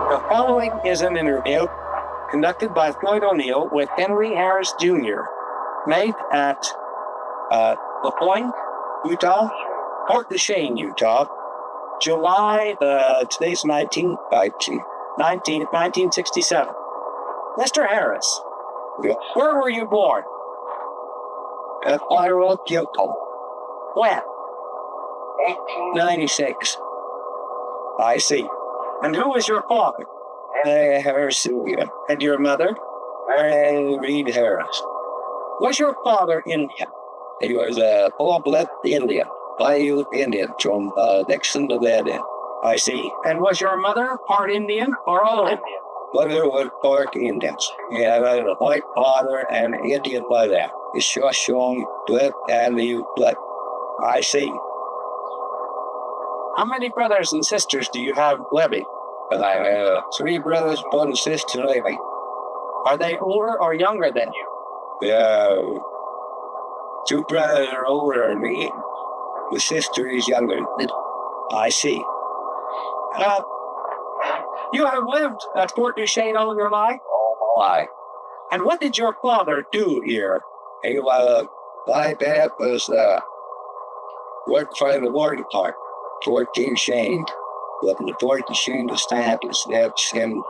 The following is an interview conducted by Floyd O'Neill with Henry Harris Jr., made at La Pointe, Utah, Fort Duchesne, Utah, July, today's 1967. Mr. Harris, where were you born? At Marriott, Utah. When? 1896. I see. And who was your father? Harris Jr. And your mother? Reed Harris. Was your father Indian? He was a full-blood Indian, Bayou Indian from Dixon to that end. I see. And was your mother part Indian or all Indian? Mother was part Indians. He had a white father and an Indian mother. He's just showing blood and the blood. I see. How many brothers and sisters do you have living? I have 3 brothers, 1 sister living. Are they older or younger than you? 2 brothers are older than me. The sister is younger than me. I see. You have lived at Fort Duchesne all your life? Why? And what did your father do here? He was, my dad was, worked for the War Department, Fort Duchesne. But the Fort Duchesne established that's in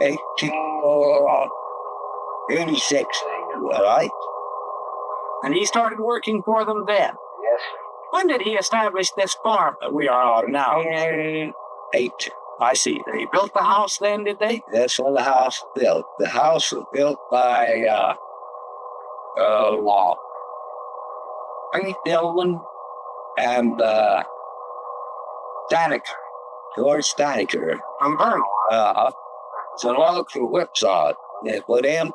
1886, all right? And he started working for them then? Yes. When did he establish this farm that we are on now? 8. I see. They built the house then, did they? That's when the house was built. The house was built by Frank Dillon and Danica. George Danica. From Vernal. It's a log for whipsaw. It put him,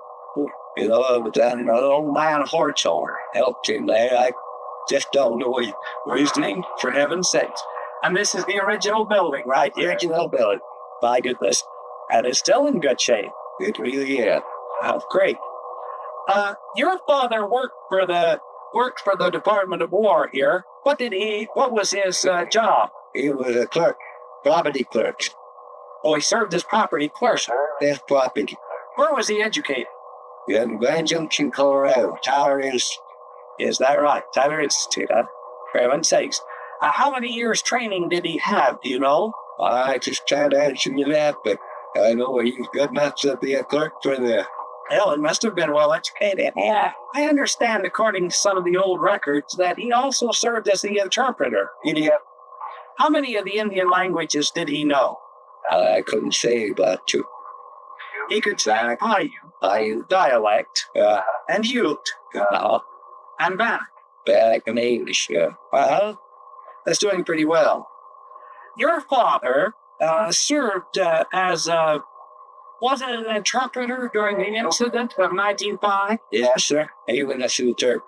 it was an old man Hartshorn helped him there. I just don't know his name, for heaven's sakes. And this is the original building, right? The original building. My goodness. And it's still in good shape. It really is. Oh, great. Your father worked for the Department of War here. What was his job? He was a clerk, property clerk. Oh, he served as property clerk. That's property. Where was he educated? In Grand Junction, Colorado. Tyler Institute. Is that right? Tyler Institute, for heaven's sakes. How many years training did he have, do you know? I just can't answer you that, but I know he's good enough to be a clerk for the... Hell, it must have been well educated. Yeah, I understand, according to some of the old records, that he also served as the interpreter. Yeah. How many of the Indian languages did he know? I couldn't say about 2. He could say Paiute dialect, and Ute, and Bannock. Bannock and English, yeah. Well, that's doing pretty well. Your father served as was it an interpreter during the incident of 1905? Yes, sir. He was a shooter.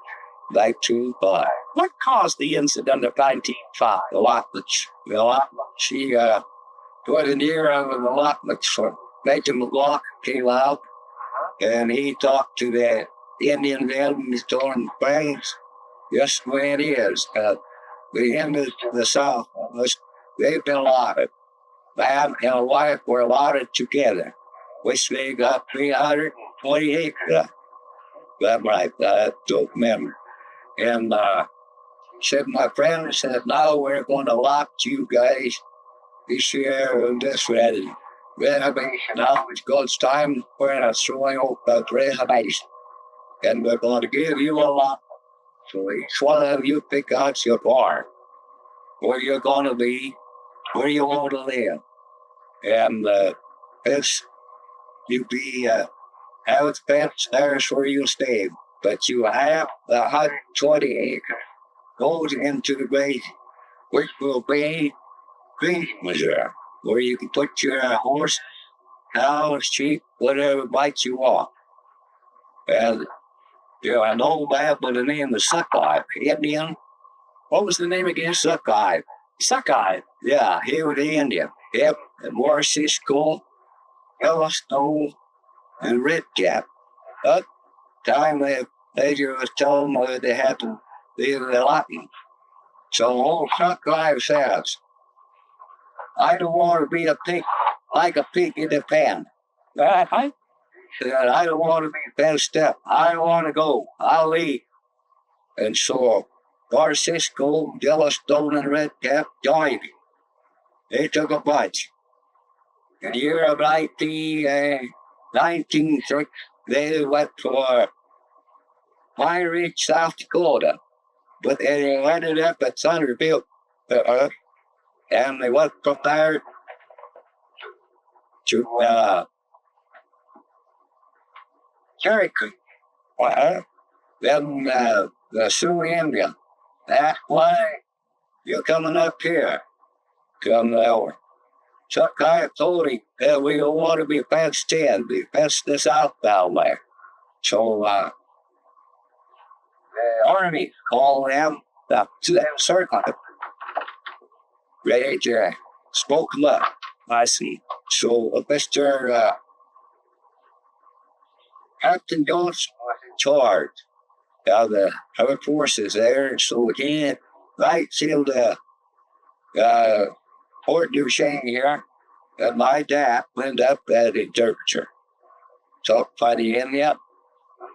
1905. What caused the incident of 1905? Allotments. The allotments. He was an year of an allotments for Major McLaughlin came out, and he talked to the Indian then, he's telling things just the way it is. The end of the South, they've been allotted. Man and a wife were allotted together, which they got 320 acres. That's right, I don't remember. And said, my friend said, now we're going to allot you guys this year and this ready. Renovation, now it's time for us throwing out that renovation. And we're going to give you a lot. So each one of you pick out your farm, where you're going to be, where you want to live. And this, you be house fence, there's where you stay. But you have 120 acres goes into the base, which will be green reserve, where you can put your horse, cows, sheep, whatever bites you want. And an old man by the name of Suckeye, Indian. What was the name again? Suckeye. Suckeye? Yeah, he was the Indian. Yep, and Morrissey School, Yellowstone, and Red Cap. That time the major was telling them they had to leave the allotment. So old Suckeye says, I don't want to be a pig like a pig in the pan. I Said, I don't want to be fenced up. I don't want to go. I'll leave. And so Doris, Yellowstone, and Redcap joined him. They took a bunch. In the year of 1906, they went for Pine Ridge, South Dakota. But they ended up at Thunderbilt, and they went from there to Cherry Creek. Then the Sioux Indian. That's why you're coming up here. Come over. Chuck I told him that we don't want to be fenced in, be fenced this out down there. So the Army called them to that circle. Right there. Spoke them up. I see. So Mr. Captain Johnson was in charge of the other forces there, and so he right sealed Fort Duchesne here, and my dad went up at interpreter. Talked by the Indian.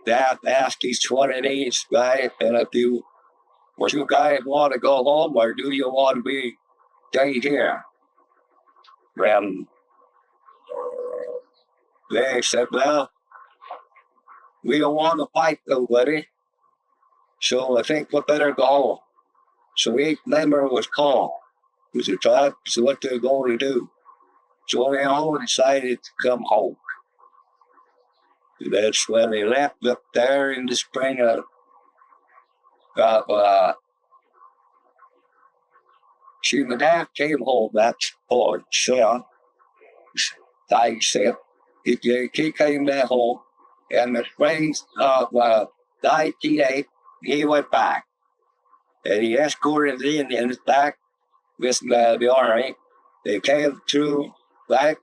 Dad asked each one of these guys, and if you guys want to go home, or do you want to be stayed here? And they said, well, we don't want to fight nobody, so I think we better go home. So each member was called. It was a tribe, so what they're going to do. So they all decided to come home. That's when they left up there in the spring of my dad came home, that's Floyd. So I said, he came back home, and the spring of 1908, he went back. And he escorted the Indians back with the Army. They came through back.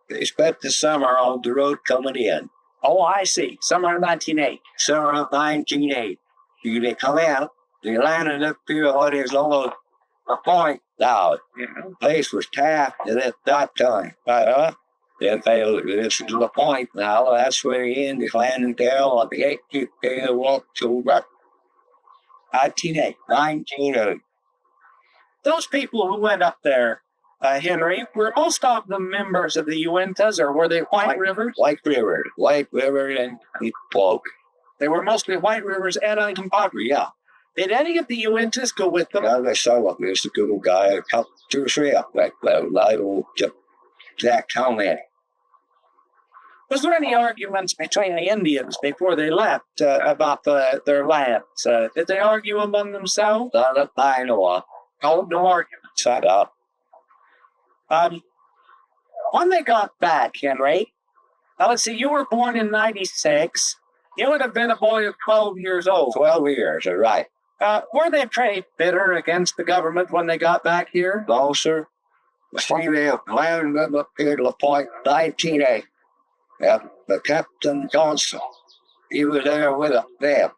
They spent the summer on the road coming in. Oh, I see. Summer of 1908. Summer of 1908. They come out. They landed up here what is almost a point now. The place was tapped at that time. Then this is the point now. That's where the Indians landed there on the 18th day of October. 1908. Those people who went up there, Henry, were most of them members of the Uintas, or were they White Rivers? White River and folk. They were mostly White Rivers and Uncompahgre, yeah. Did any of the Uintas go with them? Yeah, some of them. There's a good guy, a couple, 2 or 3 up back there. I don't exact how many. Was there any arguments between the Indians before they left about their lands? Did they argue among themselves? Not that I know of. Oh, no arguments. Shut up. When they got back, Henry, let's see, you were born in 96. You would have been a boy of 12 years old. 12 years, right. Were they pretty bitter against the government when they got back here? No, sir. See, they landed up here to the point 1908. The Captain Johnson, he was there with them.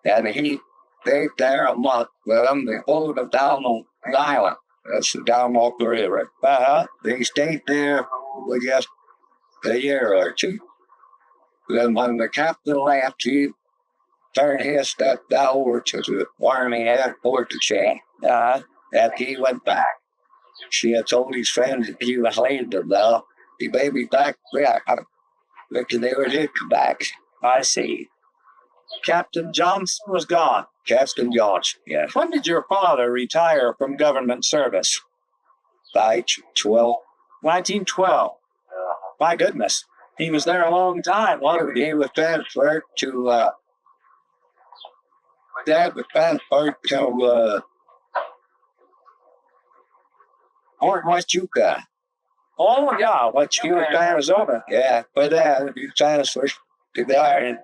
And he stayed there a month with them. They pulled them down on the island. That's down off the river. They stayed there for just a year or 2. Then when the captain left, he turned his stuff down over to the Army at Fort Duchesne. And he went back. She had told his friends that he was leaving now. He may be back there. But they never did come back. I see. Captain Johnson was gone. Captain Johnson, yes. When did your father retire from government service? 1912. My goodness. He was there a long time. He was transferred to Fort West Yukon. Oh, yeah, West Yukon, Arizona. Yeah, but he transferred to there, and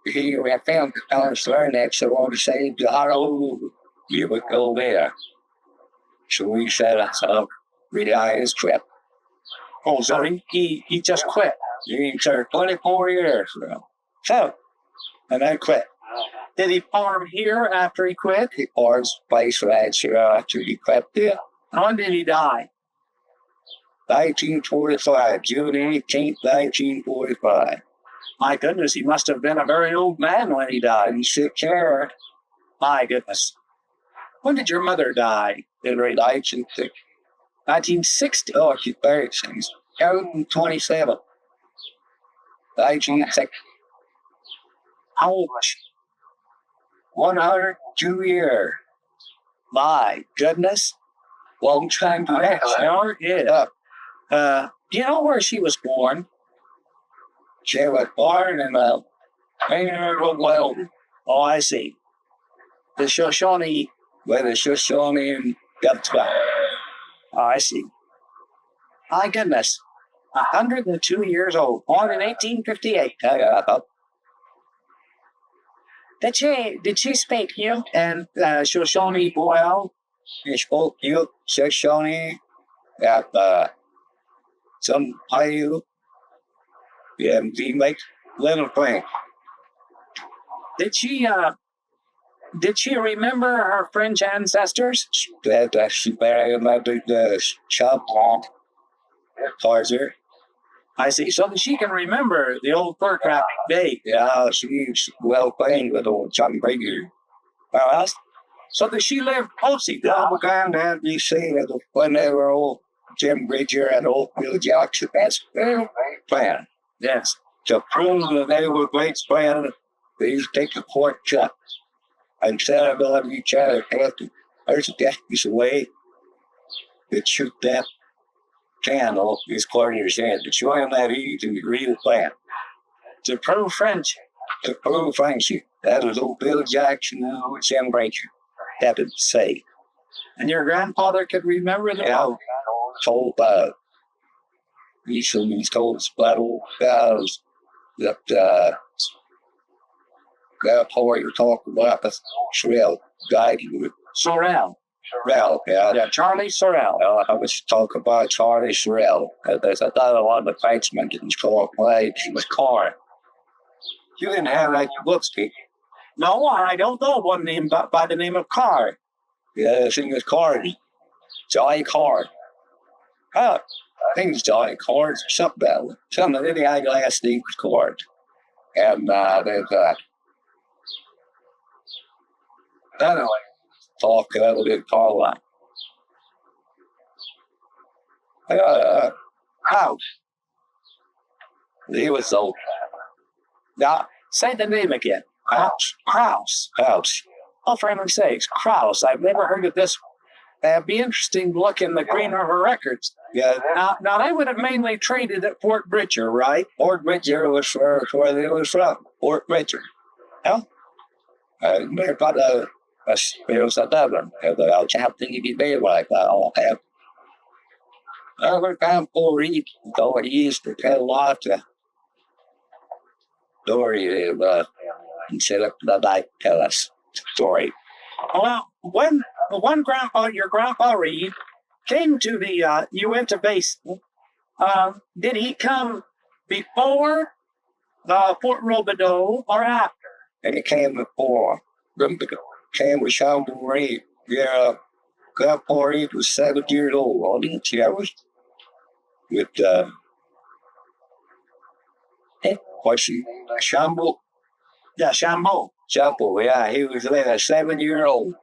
he found the transfer next. So on the same job, he would go there. So he said, retire his trip. Oh, so he just quit. He served 24 years. So, and then quit. Did he farm here after he quit? He farmed place right here after he quit there. When did he die? 1945, June 18th, 1945. My goodness, he must have been a very old man when he died. He took care. My goodness. When did your mother die? In 1960. 1960. Oh, she's buried since 27. 1960. How old was she? 102 years. My goodness. Long time to Yes, ask. sure did. Do you know where she was born? She was born in Willard. Oh, I see. The Shoshone. With the Shoshone and Dutchman. Oh, I see. My goodness. 102 years old. Born in 1858. Did she speak you and Shoshone well? He spoke you, Shoshone, some Paiute, and we make little things. Did she remember her French ancestors? That she buried about the shop on Farser. I see. So she can remember the old fur trapping day. Yeah, she's well playing with old John Baker. So that she lived closely to My granddad, you see, that when they were old Jim Bridger and old Bill Jackson, that's their plan. Yes. To prove that they were great friends, they used to take a pork chop and set them on each other. There's a piece away. They'd shoot that can off his corner's head to show him that he's in the real plan. To prove friendship. To prove friendship. That was old Bill Jackson and old Jim Bridger. That would say. And your grandfather could remember them? Yeah. Told he's told us about old guys that that part you're talking about, the Sorrell guy. Sorrell. Sorrell, yeah. Charlie Sorrell. I was talking about Charlie Sorrell. I thought a lot of the fightsmen didn't call play. He was car. You didn't have that in your books, did you? No, I don't know one name by the name of Carr. Yeah, the thing was Cardi. Johnny Card. I think it's Johnny Card or something about it. Something that any eyeglass thing was Card. And there's anyway, talk a little bit Carline. House. He was so. Now, say the name again. Kraus. House. Oh, for heaven's sakes, Kraus. I've never heard of this. It'd be interesting to look in the Green River records. Yeah. Now they would have mainly traded at Fort Bridger, right? Fort Bridger was where they was from. Fort Bridger. Yeah. They're got it was another. I'll have to be there like that. I'll have. Other time for Reed, though he used to tell a lot to Doris and set up the night tell us story. Well, when your grandpa Reed came to the Uinta Basin, did he come before Fort Robideau or after? And he came before. Came with Sean Reed. Yeah, Grandpa Reed was 7 years old, wasn't he? I was with what's he? Shambo? Yeah, Shambo. Shambo, yeah, he was then a 7-year-old.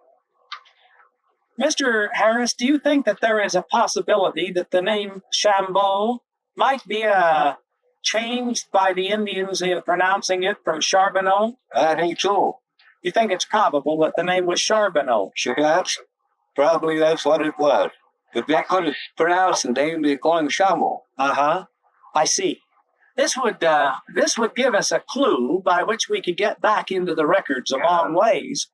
Mr. Harris, do you think that there is a possibility that the name Shambo might be changed by the Indians in pronouncing it from Charbonneau? I think so. You think it's probable that the name was Charbonneau? Sure, probably that's what it was. But they couldn't pronounce the name, they called him Shambo. I see. This would give us a clue by which we could get back into the records a long ways.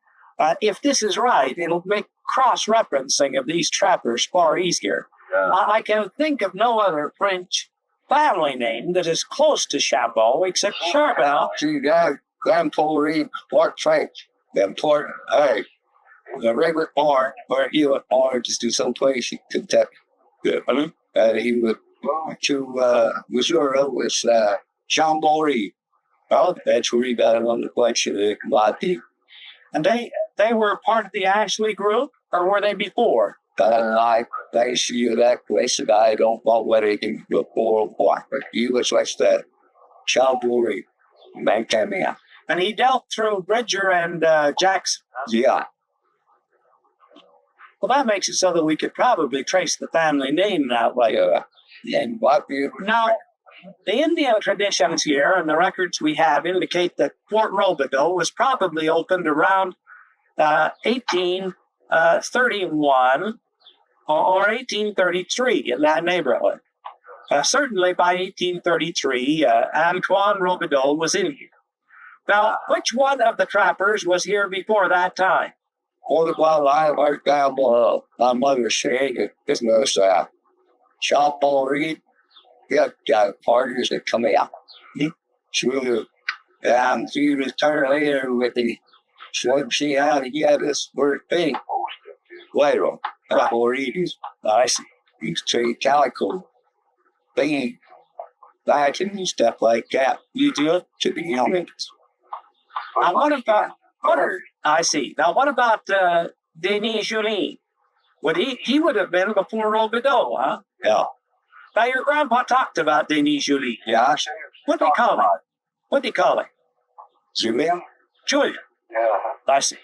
If this is right, it'll make cross-referencing of these trappers far easier. Yeah. I can think of no other French family name that is close to Chabot except Charbonneau. See, Grandpa Reed, Port French, then Port, the regular part, where he would just do some place in Kentucky. And he would go to Missouri with Chambori. Well, that's where he got it on the question of the commodity. And they were part of the Ashley group, or were they before? I see you that place, and I don't know whether he can go or what, but he was like the cavalry man came in. And he dealt through Bridger and Jackson. Yeah. Well, that makes it so that we could probably trace the family name that way. And what you Now, the Indian traditions here and the records we have indicate that Fort Robideau was probably opened around 1831 or 1833 in that neighborhood. Certainly by 1833, Antoine Robideau was in here. Now, which one of the trappers was here before that time? all the while I worked down my mother saying this was shop already. Got partners that come out. She was returned later with the she had this word thing. Later, already, I see. These trade calico thing, back and stuff like that. You do it to the youngins. Now, I see. Now, what about Denis Julien? He would have been before Robideau, huh? Yeah. Now, your grandpa talked about Denis Julien. Yeah. What do you call him? What do you call him? Julian? Julian. Yeah. I see.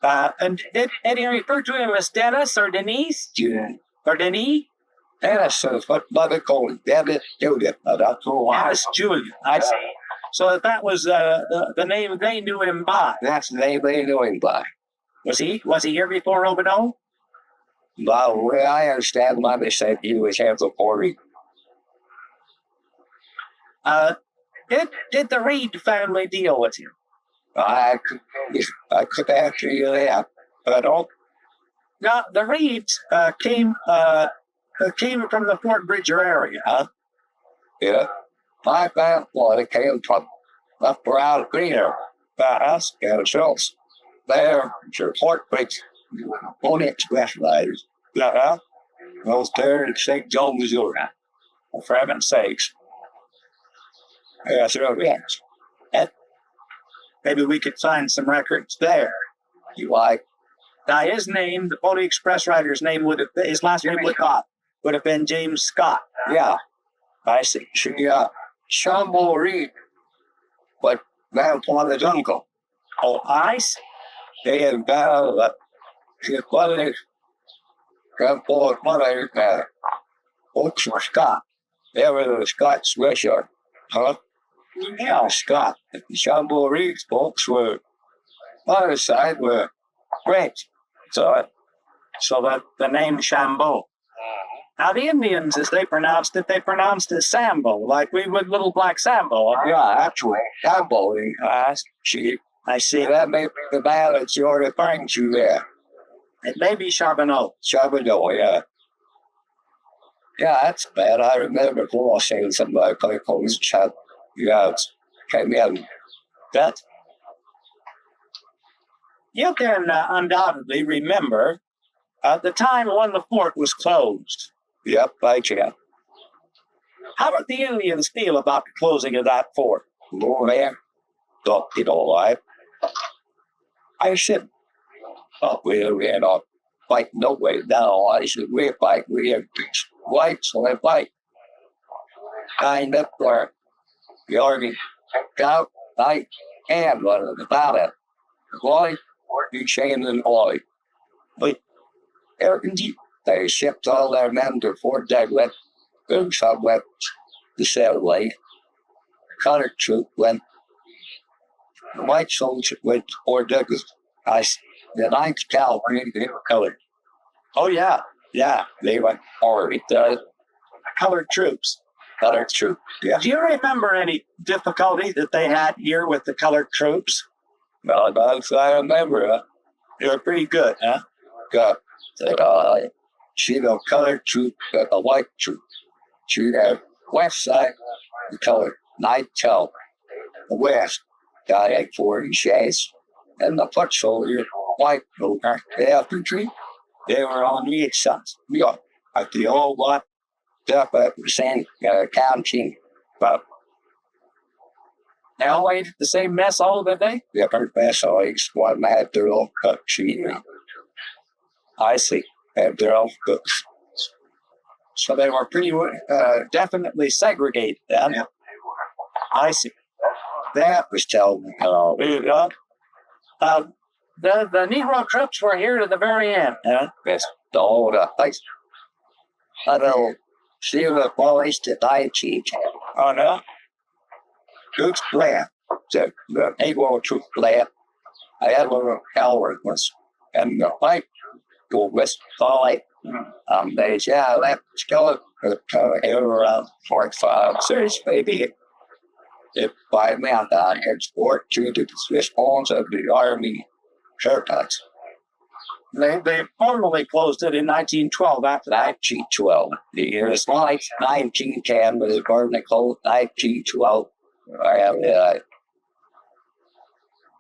And did he refer to him as Dennis or Denise? Julian. Or Denis? Dennis is what mother called him. Dennis Julian. That's all I Dennis Julian. I see. So that was the name they knew him by. That's the name they knew him by. Was he here before Robideau? Well, the way I understand why they said he was half the party. Did the Reed family deal with him? I could answer you that, but don't. Now, the Reeds came from the Fort Bridger area, huh? Yeah. My family came from up around Greener, us and ourselves. There, your Fort Bridge, Pony Express riders. Yeah. Those there in St. Joe, Missouri. For heaven's sakes. Yes, yes. And maybe we could find some records there. You like? Now, his name, the Pony Express rider's name his last name would have been James Scott. Yeah. I see. Shambo Reed, but grandfather's uncle. Oh, I see. They had his brother, grandfather's mother, folks were Scott. They were the Scots Richard. Huh? Yeah, Scott. Shambo Reed's folks were, other side were French. So that the name Shambo. Now, the Indians, as they pronounced it Sambo, like we would Little Black Sambo. Yeah, actually, Sambo. I see. That may be the man that you're referring to there. It may be Charbonneau. Charbonneau, yeah. Yeah, that's bad. I remember before saying something like this chat. Yeah, it came in. That. You can undoubtedly remember the time when the fort was closed. Yep, I can. How did the Indians feel about the closing of that fort? Oh, man. Thought it all right. I said, we had a fight no way down. I said, we fight, we have whites, so they fight. Kind up where the army took out, I and one of the battle. Lloyd, Duchesne and Lloyd. But they shipped all their men to Fort Duchesne. Some went the satellite. The colored troop went. The white soldiers went to Fort Duchesne. The 9th Cavalry, they were colored. Oh, yeah. Yeah. They went already. The colored troops. Colored troops, yeah. Do you remember any difficulty that they had here with the colored troops? Well, I remember. They were pretty good, huh? Good. She the colored troop, the white troop. She the west side, the colored night tell. The west, got 840 shades. And the foot soldier, white troop, the infantry, they were on the east side. Yeah, at the old lot, up at the same county. But they all ate the same mess all the day? Different mess, always one had their own cook sheet. I see. had their own cooks. So they were pretty definitely segregated then. Yeah. I see. That was told me. The Negro troops were here to the very end. Yes, the old place. I know. See the boys that I teach. Oh, no? Troops left. The Negro troops left. I had a little Howard was, and the fight go west side. They said, yeah, left skeleton around 45 series, maybe. If by mount on export to the Swiss bonds of the Army surplus. They formally closed it in 1912 after that. 1912. The year is like 1910, but the government closed 1912. I have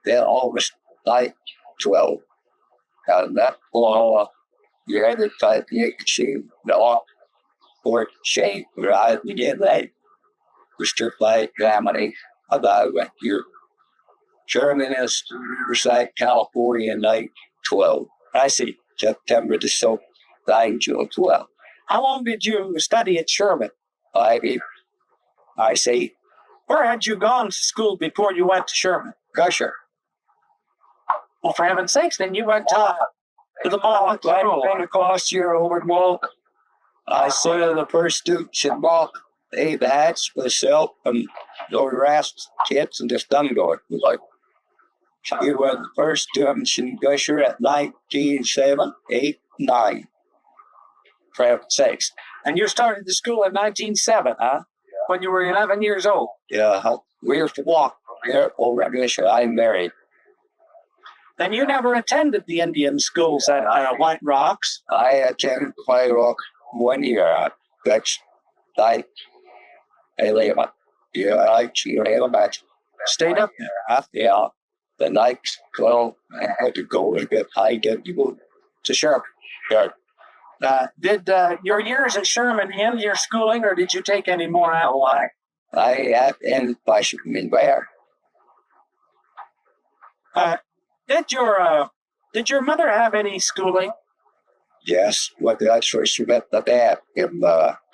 then August 1912. And that law, you had to type the exchange law for shape right again. That was stripped by Germany about your German is Riverside, California in 1912. I see. September to so 1912. How long did you study at Sherman? I see. Where had you gone to school before you went to Sherman? Gusher. Well, for heaven's sakes, then you went to the mall. I came across here over the wall. I saw the first students in walk. They hats myself and those rest kids and just done going. Like, you were the first students in Gusher at 1907, 8, 9. For heaven's sakes. And you started the school in 1907, huh? When you were 11 years old. Yeah, we used to walk here over at Gusher. I'm married. Then you never attended the Indian schools at White Rocks. I attended White Rock 1 year. That's like 11. Yeah, I cheered 11. Stayed up there, huh? Yeah. The nights, well, I had to go and get high, get people to Sherman. Yeah. Did your years at Sherman end your schooling, or did you take any more out? I have ended by Sherman Bear. Did your mother have any schooling? Yes, what that's where she met the dad in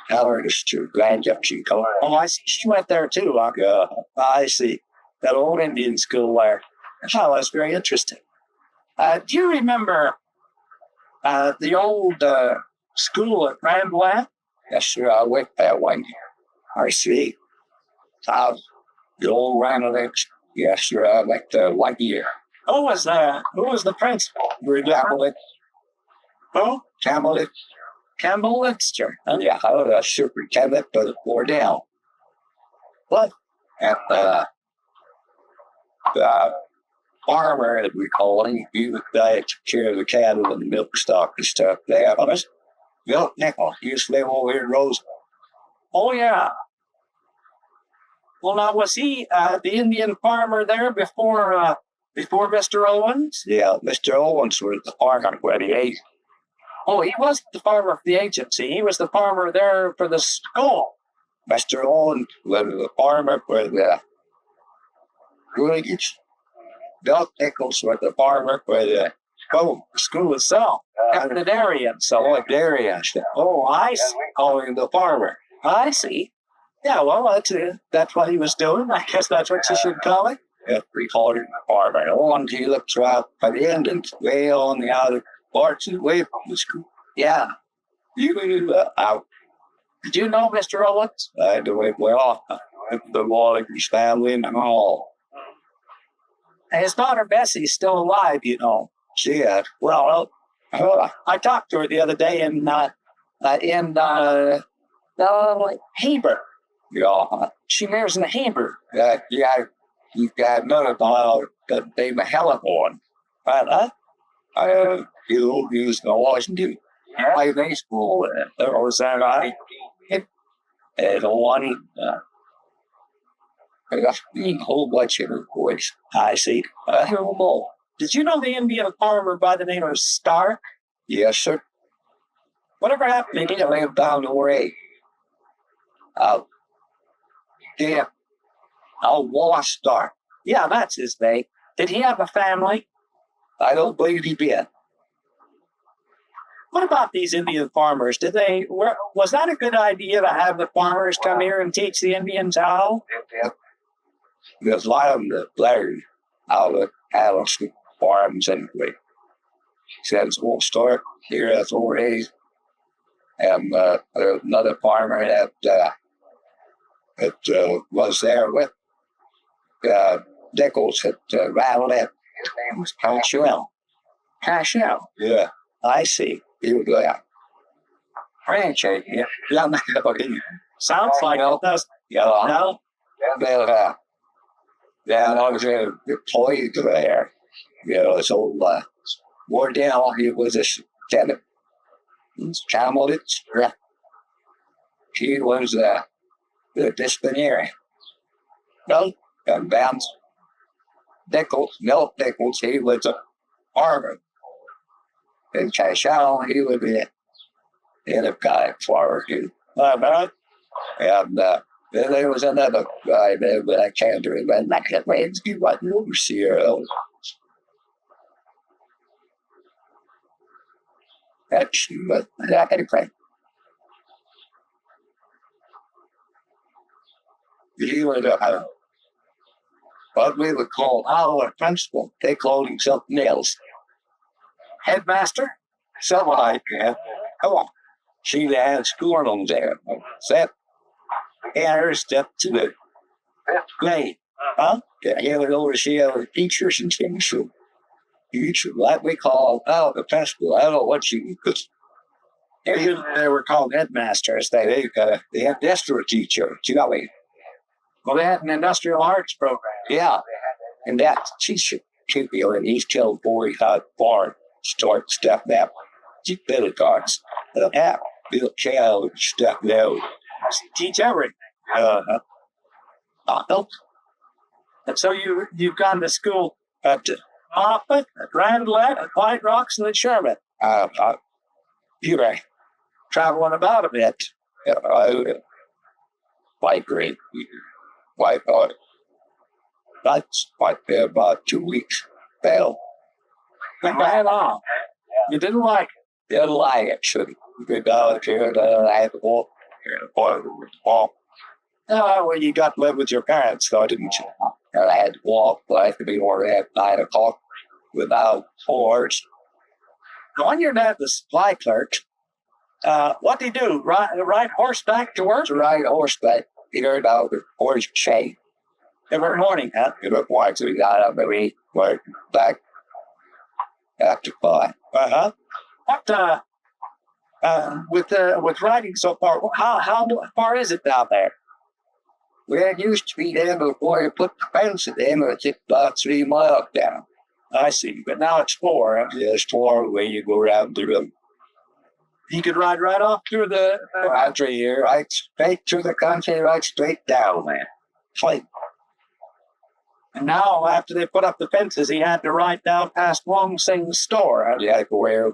Howard's to Grand Junction. Oh, I see. She went there too, huh? Yeah. I see. That old Indian school there. Oh, that's very interesting. Do you remember the old school at Rambouillet? Yes, sir. I went that one. I see. The old Rambouillet. Yes, sir. I went 1 year. Who was the principal? Campbell. Who? Campbell. Campbell Lister. Yeah, I was a superintendent for the Fordell. What? And the farmer, as we call him, he would take care of the cattle and the milk stock and stuff. They have us. Milk Nickel. He used to live over here in Roseville. Oh, yeah. Well, now, was he the Indian farmer there before Mr. Owens? Yeah, Mr. Owens was the farmer where he ate. Oh, he wasn't the farmer for the agency. He was the farmer there for the school. Mr. Owens was the farmer for the Ruliges. Milk Nichols was the farmer for the school itself. Cafeteria. So dairy and stuff. Oh, I see. Calling the farmer. I see. Yeah, well, that's what he was doing. I guess that's what you should call it. Yeah, we called him the farmer. And he looks right by the end and way on the other parts away from the school. Yeah. Out. Did you know Mr. Owens? I had to wait well. The Wallace's family and all. His daughter Bessie's still alive, you know. She had. Well, I talked to her the other day in Heber. Yeah. She marries in Heber. You got another dog that named Hellebourne. Right, He was in Washington. Yeah. Play baseball. There was that right. And one, I got a whole bunch of her boys. I see. Did you know the Indian farmer by the name of Stark? Yes, sir. Whatever happened to He lived down the way. Yeah. Wallace Stark. Yeah, that's his name. Did he have a family? I don't believe he did. What about these Indian farmers? Was that a good idea to have the farmers come here and teach the Indians how? There's a lot of them that learned how to handle farms anyway. Says we'll start here at Florida, and there's another farmer that was there with Nichols that rattled it. His name was Cashel. Cashel. Yeah, I see. he was French, yeah. Sounds like it does. Yeah, No? yeah, I was employed there. So Wardell, he was a tenant. Camel, he was the disciplinary. Well, and Vance Nichols, he was a farmer. And Cashel, he was in a guy farmer too. And then there was another guy there, but I can't remember. I can't remember. He wasn't overseer. That's but I can pray. He was what we would call our principal. They called him something else. Headmaster? Something like that. Come on. She had school there. Set. And step to the fifth grade. Huh? Yeah, he would oversee our teachers and things. So like we call the principal. I don't know what you could. They were called headmasters. They had district teacher. You know me. Well, they had an industrial arts program. Yeah, and that teacher should be on East Hill boy how farm start stuff that. Keep better cards. Yeah, build child stuff now. Teach everything. And so you've gone to school at Moffat, at Randlett, at White Rocks, and at Sherman. You were traveling about a bit. White grade. White hard. That's like there about 2 weeks. Fell. Went right on. You didn't like it. Didn't like it. Should be down here. I had to walk. Well, you got to live with your parents, though, didn't you? And I had to walk, but I could be over at 9 o'clock without horse. When your dad was supply clerk, what did he do? Ride horseback to work? To ride horseback. He heard out the horse chain. Every morning, huh? He looked like so we got up and we went back after 5. What, with riding so far, how far is it down there? Well, it used to be there before you put the fence in there, it's about 3 miles down. I see, but now it's 4. Huh? Yeah, it's 4 where you go around the road. You could ride right off through the country here. Right straight through the country, right straight down, man. Like, and now, after they put up the fences, he had to ride down past Wong Sing's store. Huh? yeah, where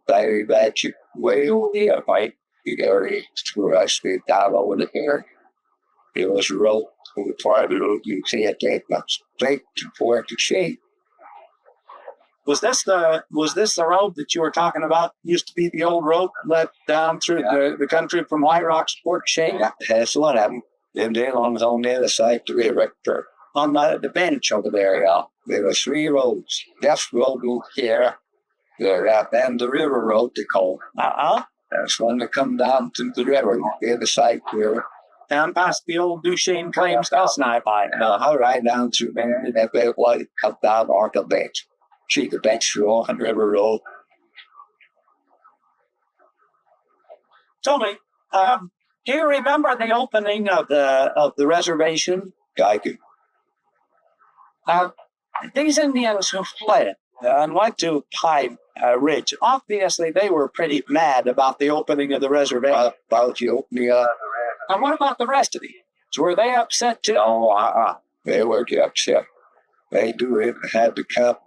very bad you way over there, right? You go through straight down over the here. It was a road over the far road. You see it take straight to Fort Duchesne. Was this the road that you were talking about? Used to be the old road that led down through the country from White Rocks to Fort Duchesne? Yeah, that's one of them. Them there on the other side of the river. On the bench over there, yeah. There were 3 roads. This road over here, and the river road they call it. That's one that come down to the river, the other side of the river. Down past the old Duchesne Claims house and I buy. I'll ride down through there, and that way it come down on the bench. See the bench through on River Road. Tell me, do you remember the opening of the reservation? I do. These Indians who fled and went to Pine Ridge, obviously they were pretty mad about the opening of the reservation. About the opening of And what about the rest of the Indians? Were they upset too? No, they were upset. They do it, had to come.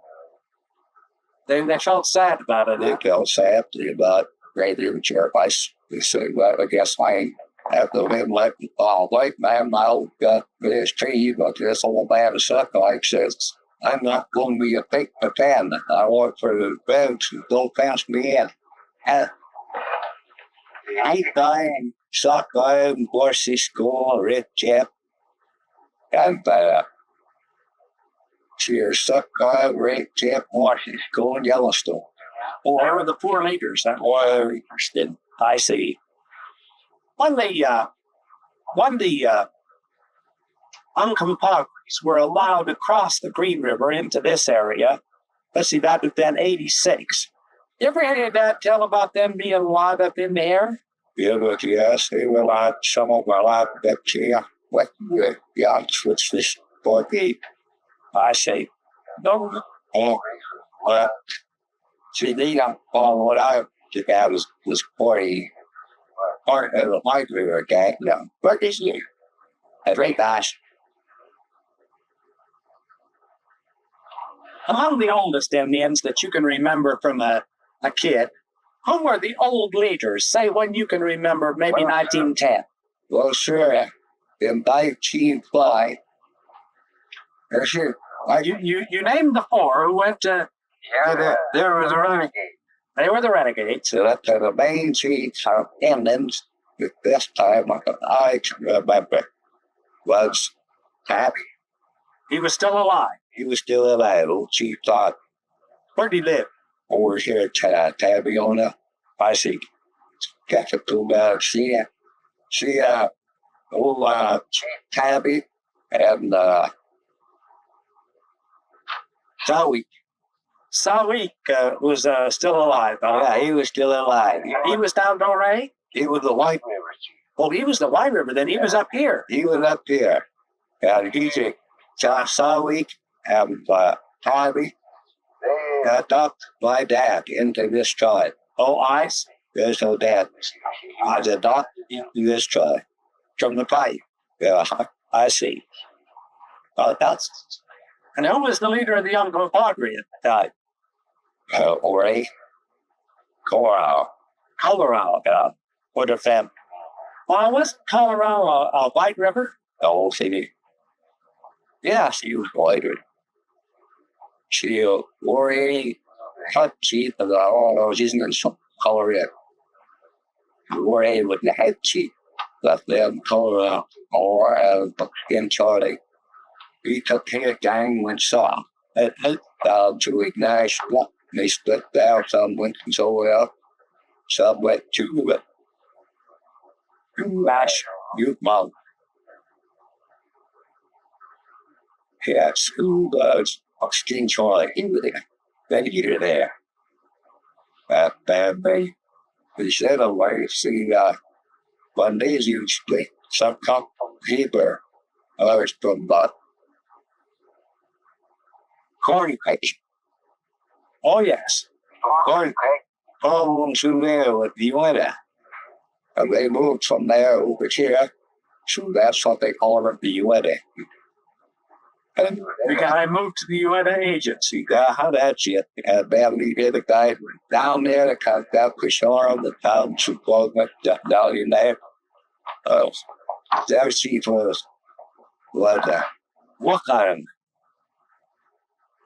They felt sad about it. They felt sad about greater sacrifice. They said, well, I guess I have to live like white man now got this tree, but this old man of suck like says, I'm not going to be a pick the pen. I want for the beds to don't pass me in. I time suck on Borsey School, Red Chap, and cheers, suck on Red Chap, Borsey School in Yellowstone. Or they were the poor leaders, huh? Or interested. I see. When the Uncompahgres were allowed to cross the Green River into this area, let's see, that would have been 86. You ever hear your dad tell about them being locked up in there? Yeah, but yes, they were like some of my life that chair. What you switch this boy gate. I see. No, Well, see, they don't follow what I took out was part of the White River gang. No, but this year, a great nice. among the oldest Indians that you can remember from a kid, who were the old leaders? Say when you can remember, maybe 1910. Well, sure, in 1905, sure. You named the four who went to. Yeah, there was a renegade. They were the renegades. So that's the main chiefs of Indians at this time I can remember was Tabby. He was still alive. He was still alive, old Chief Todd. Where did he live? Over here at Tabby on I see. Catch up to she old Tabby and Zoe. Sawik was still alive. Yeah, he was still alive. He was down Doris? He was the White River Chief. Well, he was the White River, then he was up here. He was up here. And he's a Sawik and Tabby got up my dad into this tribe. Oh, I see. There's no dad. I did not into this tribe. From the pipe. Yeah, I see. And who was the leader of the Uncompahgre at the time? Ray, Coral. Colorado. Or the family. Well, was Colorado a White River? Oh, see, yeah, she was whiter. She wore a cut cheap of all those isn't some color yet. She wore a with the head cheap. Left them color or in Charlie. He took his gang when saw. It down to ignite what they split down. Some went somewhere else. Some went to it. Mash, you mouth. Yeah, school birds, Oxygen Charlie, in with it. Then you're there. That bad bay. They said away, see, one day you split some cup of paper. Others from that. Corn cake. Oh, yes. Corn cake. All to there with the Uinta. And they moved from there over here. So that's what they call it, the Uinta. And The guy moved to the Uinta agency. how that's it. And then the guy down there to cut that Kishore of the town support down in there. Their chief was Wakaran.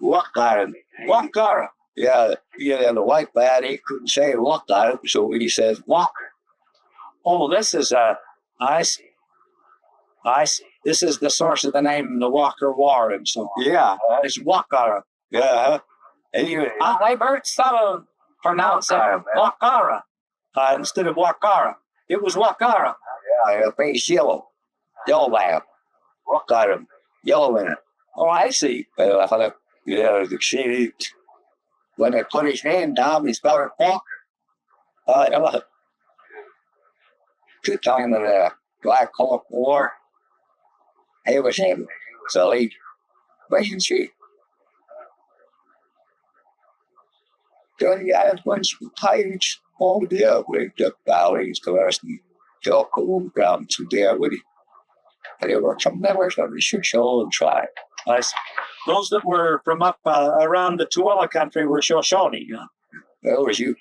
Wakara. Yeah, the white man, he couldn't say Wakara, so he says Walker. Oh, this is I see. This is the source of the name, the Walker War, and so Yeah, it's Wakara. yeah. Anyway, I've heard some pronounce it Wakara instead of Wakara. It was Wakara. yeah, face yellow. Yellow man. Wakara. Yellow in it. Oh, I see. I thought, yeah, the shady. When they put his hand down, he spelled it Walker. Two times in the Black Hawk War, he was him. So he, wait and see. Johnny had a bunch of pirates all there with the valleys to us and talk around to there with him. And there were some members of the Shoshone tribe. I see. Those that were from up around the Tooele country were Shoshone. There was you,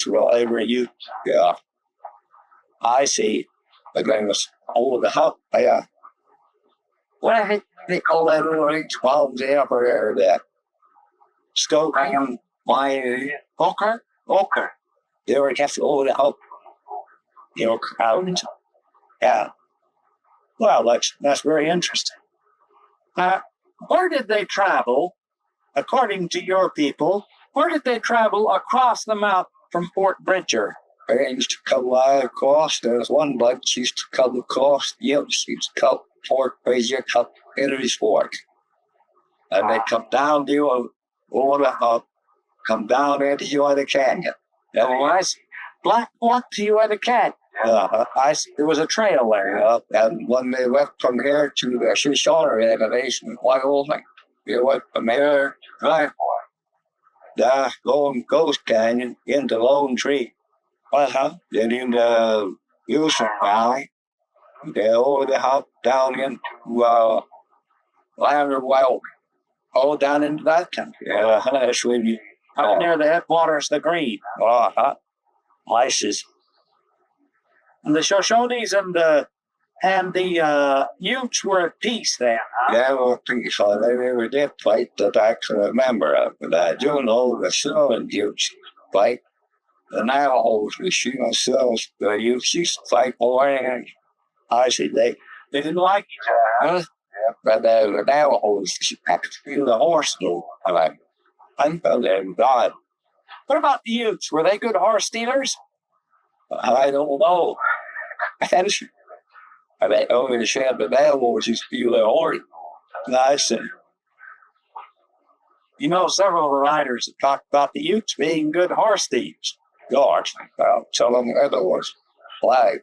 they were you, yeah. I see. The name was over the hut, yeah. What I think they call that really 12 there for that. Skogan, My Oker. They were just all out, crowded. Yeah. Well, that's very interesting. Where did they travel, according to your people? Where did they travel across the mouth from Fort Bridger? They used to come across. There was one bunch used to come across. The others used to come Fort Bridger, come Henry's Fort. And they come down the up, come down into Uinta Canyon. Oh, I see. Black Fork to Uinta Canyon. I see. There was a trail there. And when they went from here to the Shoshone elevation in Wyoming, they went from there right going Ghost Canyon into Lone Tree. Then in the Houston Valley, they over the hop down into Lander, Wyoming. All down into that country. That's when you up near the headwaters, the Green. Places. And the Shoshones and the Utes were at peace then. They were peace. They never did fight that I can remember of. But I do know the Southern Utes fight. The Navajos, we see ourselves, the Utes used to fight more. And I see they didn't like each other. But the Navajos had to feel the horse go. I felt them God. What about the Utes? Were they good horse stealers? I don't know. I bet only said the Navajos used to steal their horse. I see. You know, several of the writers have talked about the Utes being good horse thieves. Gosh, I'll tell them the other was flag.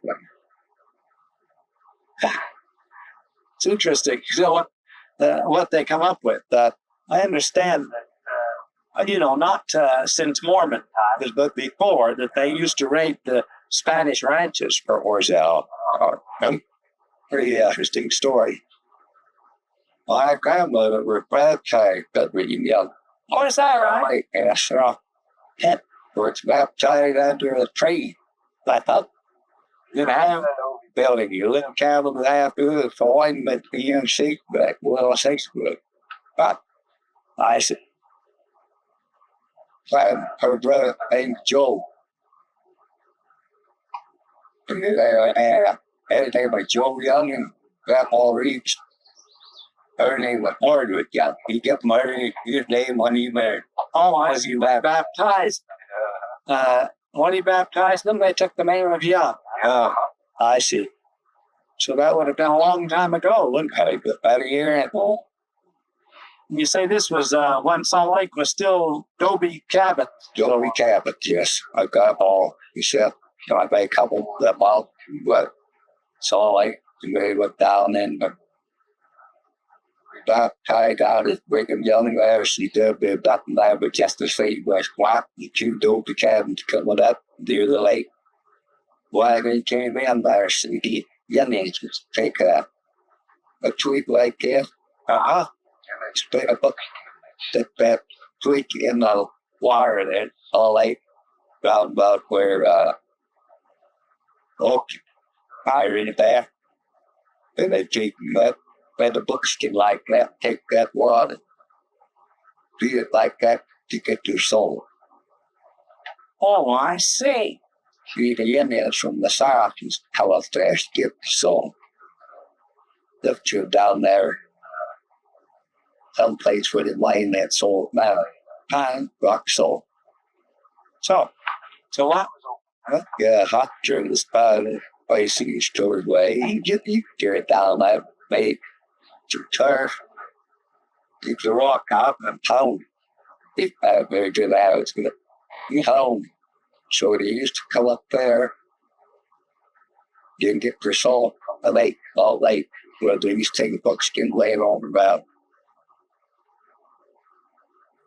It's interesting. So what they come up with. I understand that, not since Mormon times, but before, that they used to raid the Spanish ranches for horses. Pretty interesting story. My grandmother was baptized at really young. Oh, is that right? Yes, was baptized under a tree. I thought, building you little cabin after the fine, but being sick back, well, 6 foot. But I said, her brother named Joe. Everything by Joe Young and Grandpa Reeves. Her name was Marriott. Yeah, he got married. His name when he married. Oh, I see. Baptized. When he baptized them, they took the name of Young. I see. So that would have been a long time ago, wouldn't it? About a year and a half. You say this was when Salt Lake was still Dobie Cabot. Dobie Cabot, yes. I got all. He said, I made a couple of them out, but Salt Lake, they went down and tied out at Brigham Young there. She did that and there, but just to see where it's flat, the two Dobie cabins coming up near the lake. Wagon came in there, so the Indians would take a twig like this. Stick that twig in the water there, all lake, round about where iron there. And they take that, where the buckskin like that, take that water, treat it like that to get your soul. Oh, I see. See, the Indians from the south used to tell us there to get the soul. Left you down there, someplace where they mine that soul now. Pine, rock soul. So what? Yeah, hot during the spot, place you stored away. You tear it down there, make your turf, keep the rock out and pound. If I very good out, it's gonna be home. So they used to come up there, didn't get their salt from the lake, all lake, where they used to take a buckskin laying on about.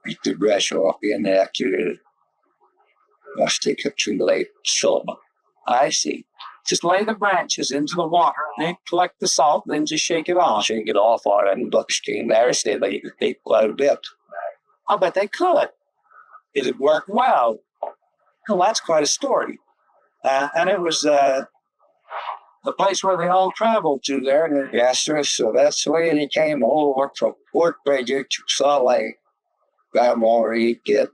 Beat the brush off in there to stick it through the lake salt. I see. Just lay the branches into the water, then collect the salt, then just shake it off. Shake it off on and buckskin there, so they could quite a bit. I bet they could. It worked well. Well, that's quite a story. And it was the place where they all traveled to there. Yes, sir. So that's the way they came over from Fort Bridger to Salt Lake. Grandma Reed get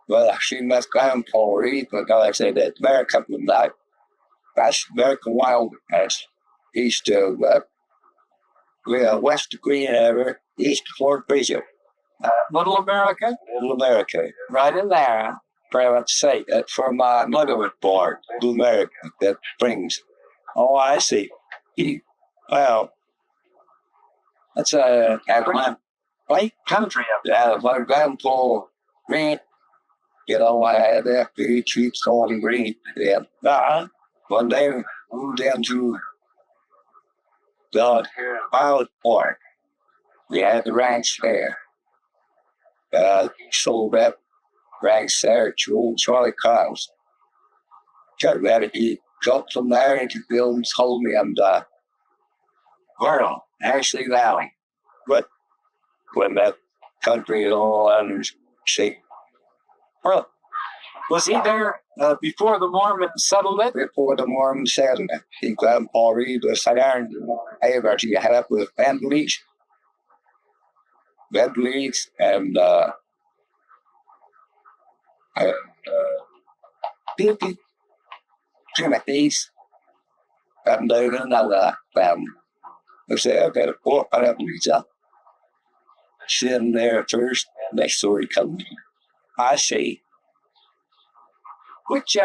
Well, she must Grandpa Reed, but like I said, that America was like, that's American Wild West, east of, west of Green River, east of Fort Duchesne. Little America? Little America. Right in there. Private state. That's where my mother was born, Little America, that Springs. Oh, I see. Well, that's a White country up there. yeah, my grandpa Grant, I had after he keeps calling Green. Yeah. One day we moved down to the Wild Park. We had the ranch there. Sold that ranch there to old Charlie Kyles. Got ready to jump from there into buildings, told me I'm Vernal, Ashley Valley. But when that country is all under shape. Well, was he there before the Mormons settled it? Before the Mormons settled it, he Grandpa Reed was there and he had up with Bentley's and Timothy's and another family. They said, I've got a pork, I have to up. Sitting there first, next story coming. I see. Which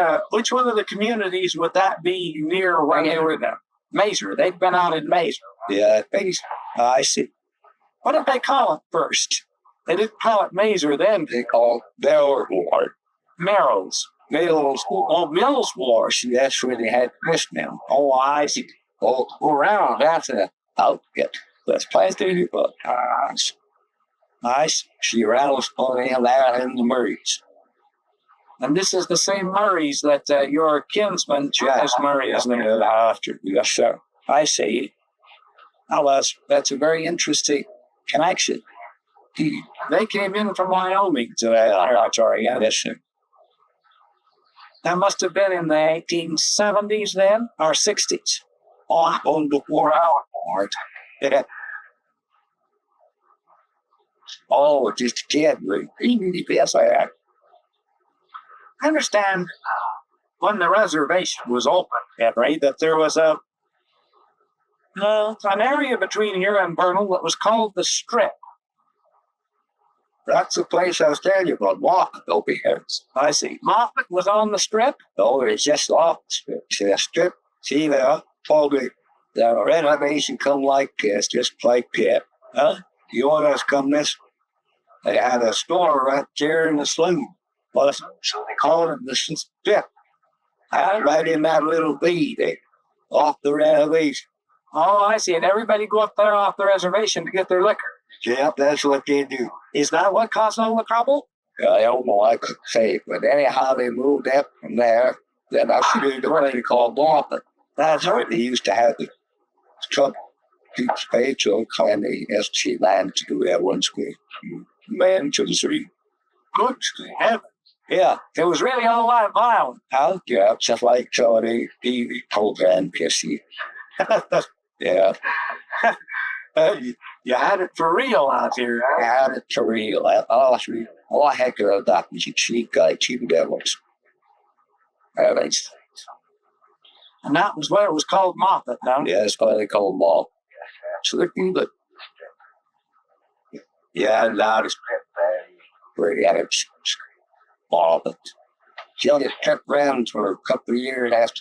one of the communities would that be near where they were there? Mazer. They'd been out in Mazer. Yeah, Mazer. I see. What did they call it first? They didn't call it Mazer then. They called Bell Ward. Merrill's. Mills. Oh, Mills Ward. That's where they had Chris now. Oh, I see. Oh, around. That's an outfit. That's plastic, but nice. She rattles on in there in the Murrays. And this is the same Murrays that your kinsman, Charles Murray, is named after. Yes, sir. I see. Now, that's a very interesting connection. They came in from Wyoming to that territory. Yes, sir. That must have been in the 1870s then, or 60s. Oh, on before our part. Yeah. Oh, just a kid. Yes, I had. I understand when the reservation was open, Henry, that there was an area between here and Vernal that was called the Strip. That's the place I was telling you about. Moffat over here. I see. Moffat was on the Strip? No, it's just off the Strip. See the Strip? See there? Probably the renovation come like this, just like that. Huh? You want us come this? They had a store right there in the saloon. Well, so they called it the Strip. Right in that little B there, off the reservation. Oh, I see. And everybody go up there off the reservation to get their liquor. Yep, that's what they do. Is that what caused all the trouble? I don't know, I could say, but anyhow, they moved up from there. Then I should have what they call Moffat. That's where they used to have the truck, Pete's Pay truck, and the SG land to do that one square. Man to the street. Good heavens. Yeah. It was really all that violent. How? Yeah, just like the TV program, PC. Yeah. You had it for real out here. I had it for real. All I had to adopt was a cheap guy, cheap devils. And that was where it was called Moffat, now. Yeah, that's why they call them all. So they're good. Yeah, loud as where he had it. Moffat. She only kept around for a couple of years after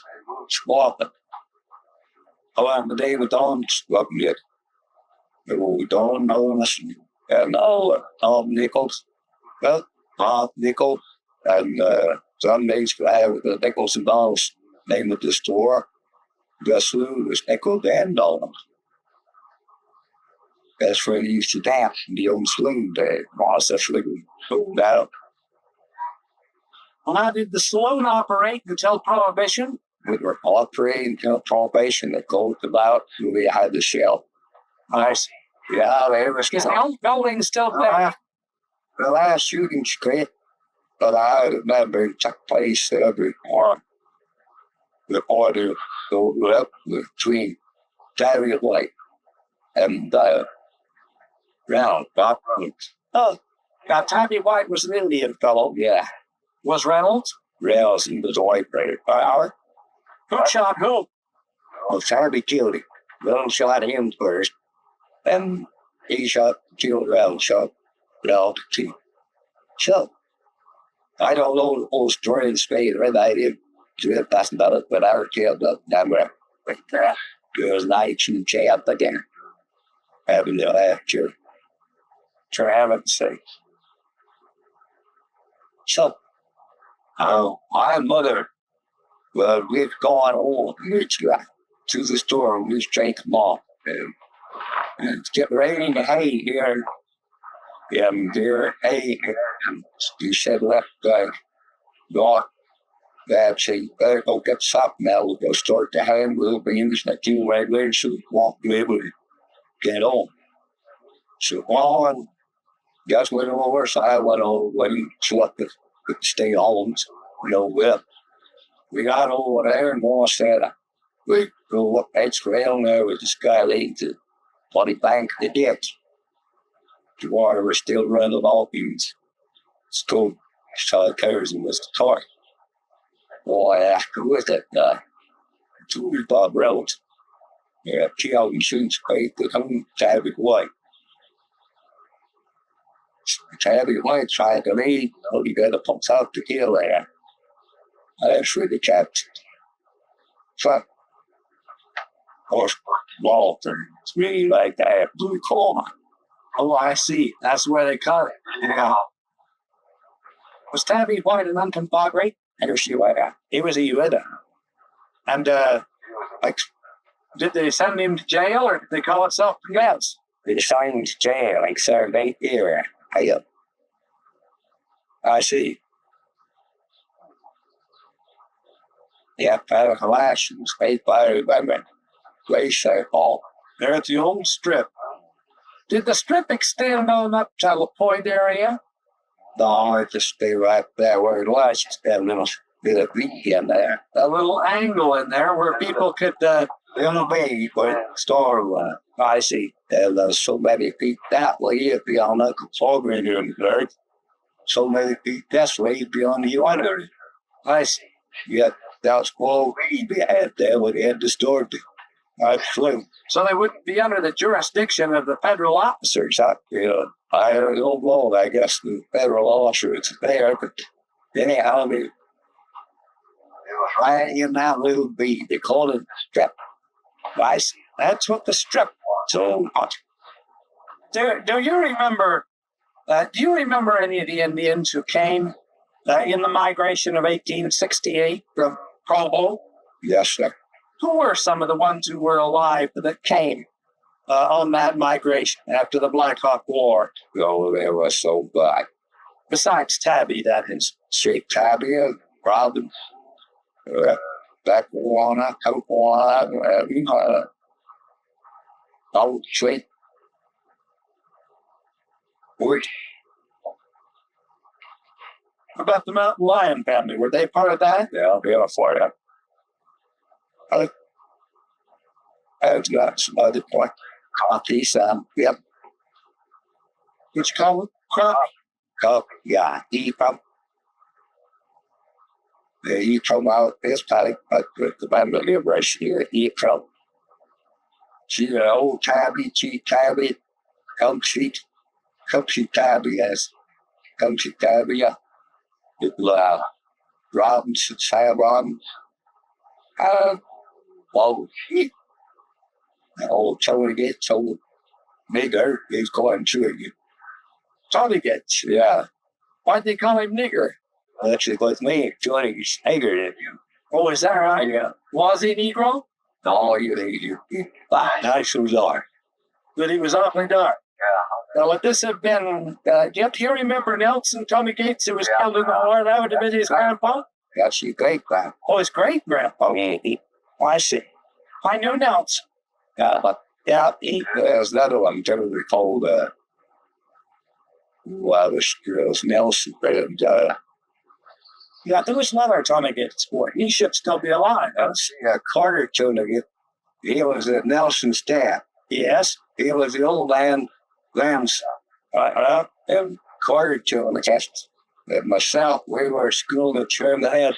Moffat. However, they were done swapping it. They were done, Nichols. Well, Bob Nichols. And some days I have the Nichols and Doris name of the store. The saloon was Nichols and Doris. That's where they used to dance in the old saloon there. Well, how did the saloon operate until Prohibition? We were operating until Prohibition that goes about we had the shell. I see. Yeah, there was. Is the old building still there? The last shooting straight, but I remember it took place every morning. The order go up between Saturday Light and round. Oh, now Tommy White was an Indian fellow. Yeah. Was Reynolds? Reynolds, he was a white brother. Who shot who? Well, Charlie killed him. Reynolds shot him first. Then he killed Reynolds, shot Reynolds too. So, I don't know the whole story in Spain, right? I didn't do it past about it, but I was killed up Denver. There was nights in jail again. Having the last year. For heaven's sake. So, my mother, well, we'd gone home, we'd go to the store, and we'd drink them all. And it's getting raining hay here. There, hay. And you said, left guy, go. Dad said, better go get something now. We'll go start the hand. We'll be in this next few right later, so we won't be able to get home. So, on. Guys went over, so I went over when he could stay home. We got over there and Mom said, we go up that trail there with this guy leading to Bloody Bank of the ditch. The water was still running off him. It's cold. So the cars and was the car. Boy, who was that guy? Two Bob Rhodes. Yeah, killed and shooting straight to come Tabby White. Tabby White tried to leave. He got the pumps out to kill there. That's really kept. But, of course, Walter. It's really like that blue corn. Oh, I see. That's where they cut it. Yeah. Was Tabby White an unconfederate? And she went out. He was a Uinta. And, did they send him to jail or did they call it self-defense? They signed him to jail, like served 8 years. I see. Yeah, Father Galatians, paid by women. Grace all. There at the old strip. Did the strip extend on up to the Point area? No, it just stay right there where it was. Just have a little bit of beat in there. A little angle in there where people could, little baby, but store I see. And there's so many feet that way, it'd be on the program here in the earth. So many feet this way, it'd be on the other. I see. Yeah, that's what we'd be at there when they had the store. I flew. So they wouldn't be under the jurisdiction of the federal officers. I don't know. I guess the federal officers there, but anyhow, they were right in that little beat. They called it strip. I see. That's what the strip was. So much. Do you remember? Do you remember any of the Indians who came in the migration of 1868 from Provo? Yes, sir. Who were some of the ones who were alive that came on that migration after the Black Hawk War? Oh, they were so bad. Besides Tabby, that is. See, Tabby, Robin, Beckwana, Copewana, Old Street. What about the Mountain Lion family? Were they part of that? Yeah, they were for that. I've got some other point. Coffee, yep. Which you call it? Coffee, yeah. He from out this paddock, but with the Band of Liberation here, he from. She's an old Tabby, Tabby, come see Tabby, yes. Come see Tabby, yeah. Robinson, Sam Robinson. Well, old Tony gets old nigger is going to you. Tony gets. Yeah. Why'd they call him nigger? Actually, with me, Johnny's nigger than you. Oh, is that right? Yeah. Was he Negro? No, you nice as are. But he was awfully dark. Yeah. Now, would this have been, do you remember Nelson, Tony Gates, who was killed in the war? That would have been his grandpa? That's your great grandpa. Oh, his great grandpa. Yeah. I see. I knew Nelson. But there's another one generally called was Nelson. And, yeah, there was another Tony Gates boy. He should still be alive. Carter Tony. He was at Nelson's dad. Yes. He was the old man grandson. And Carter Tony. And myself, we were at school at Terminated.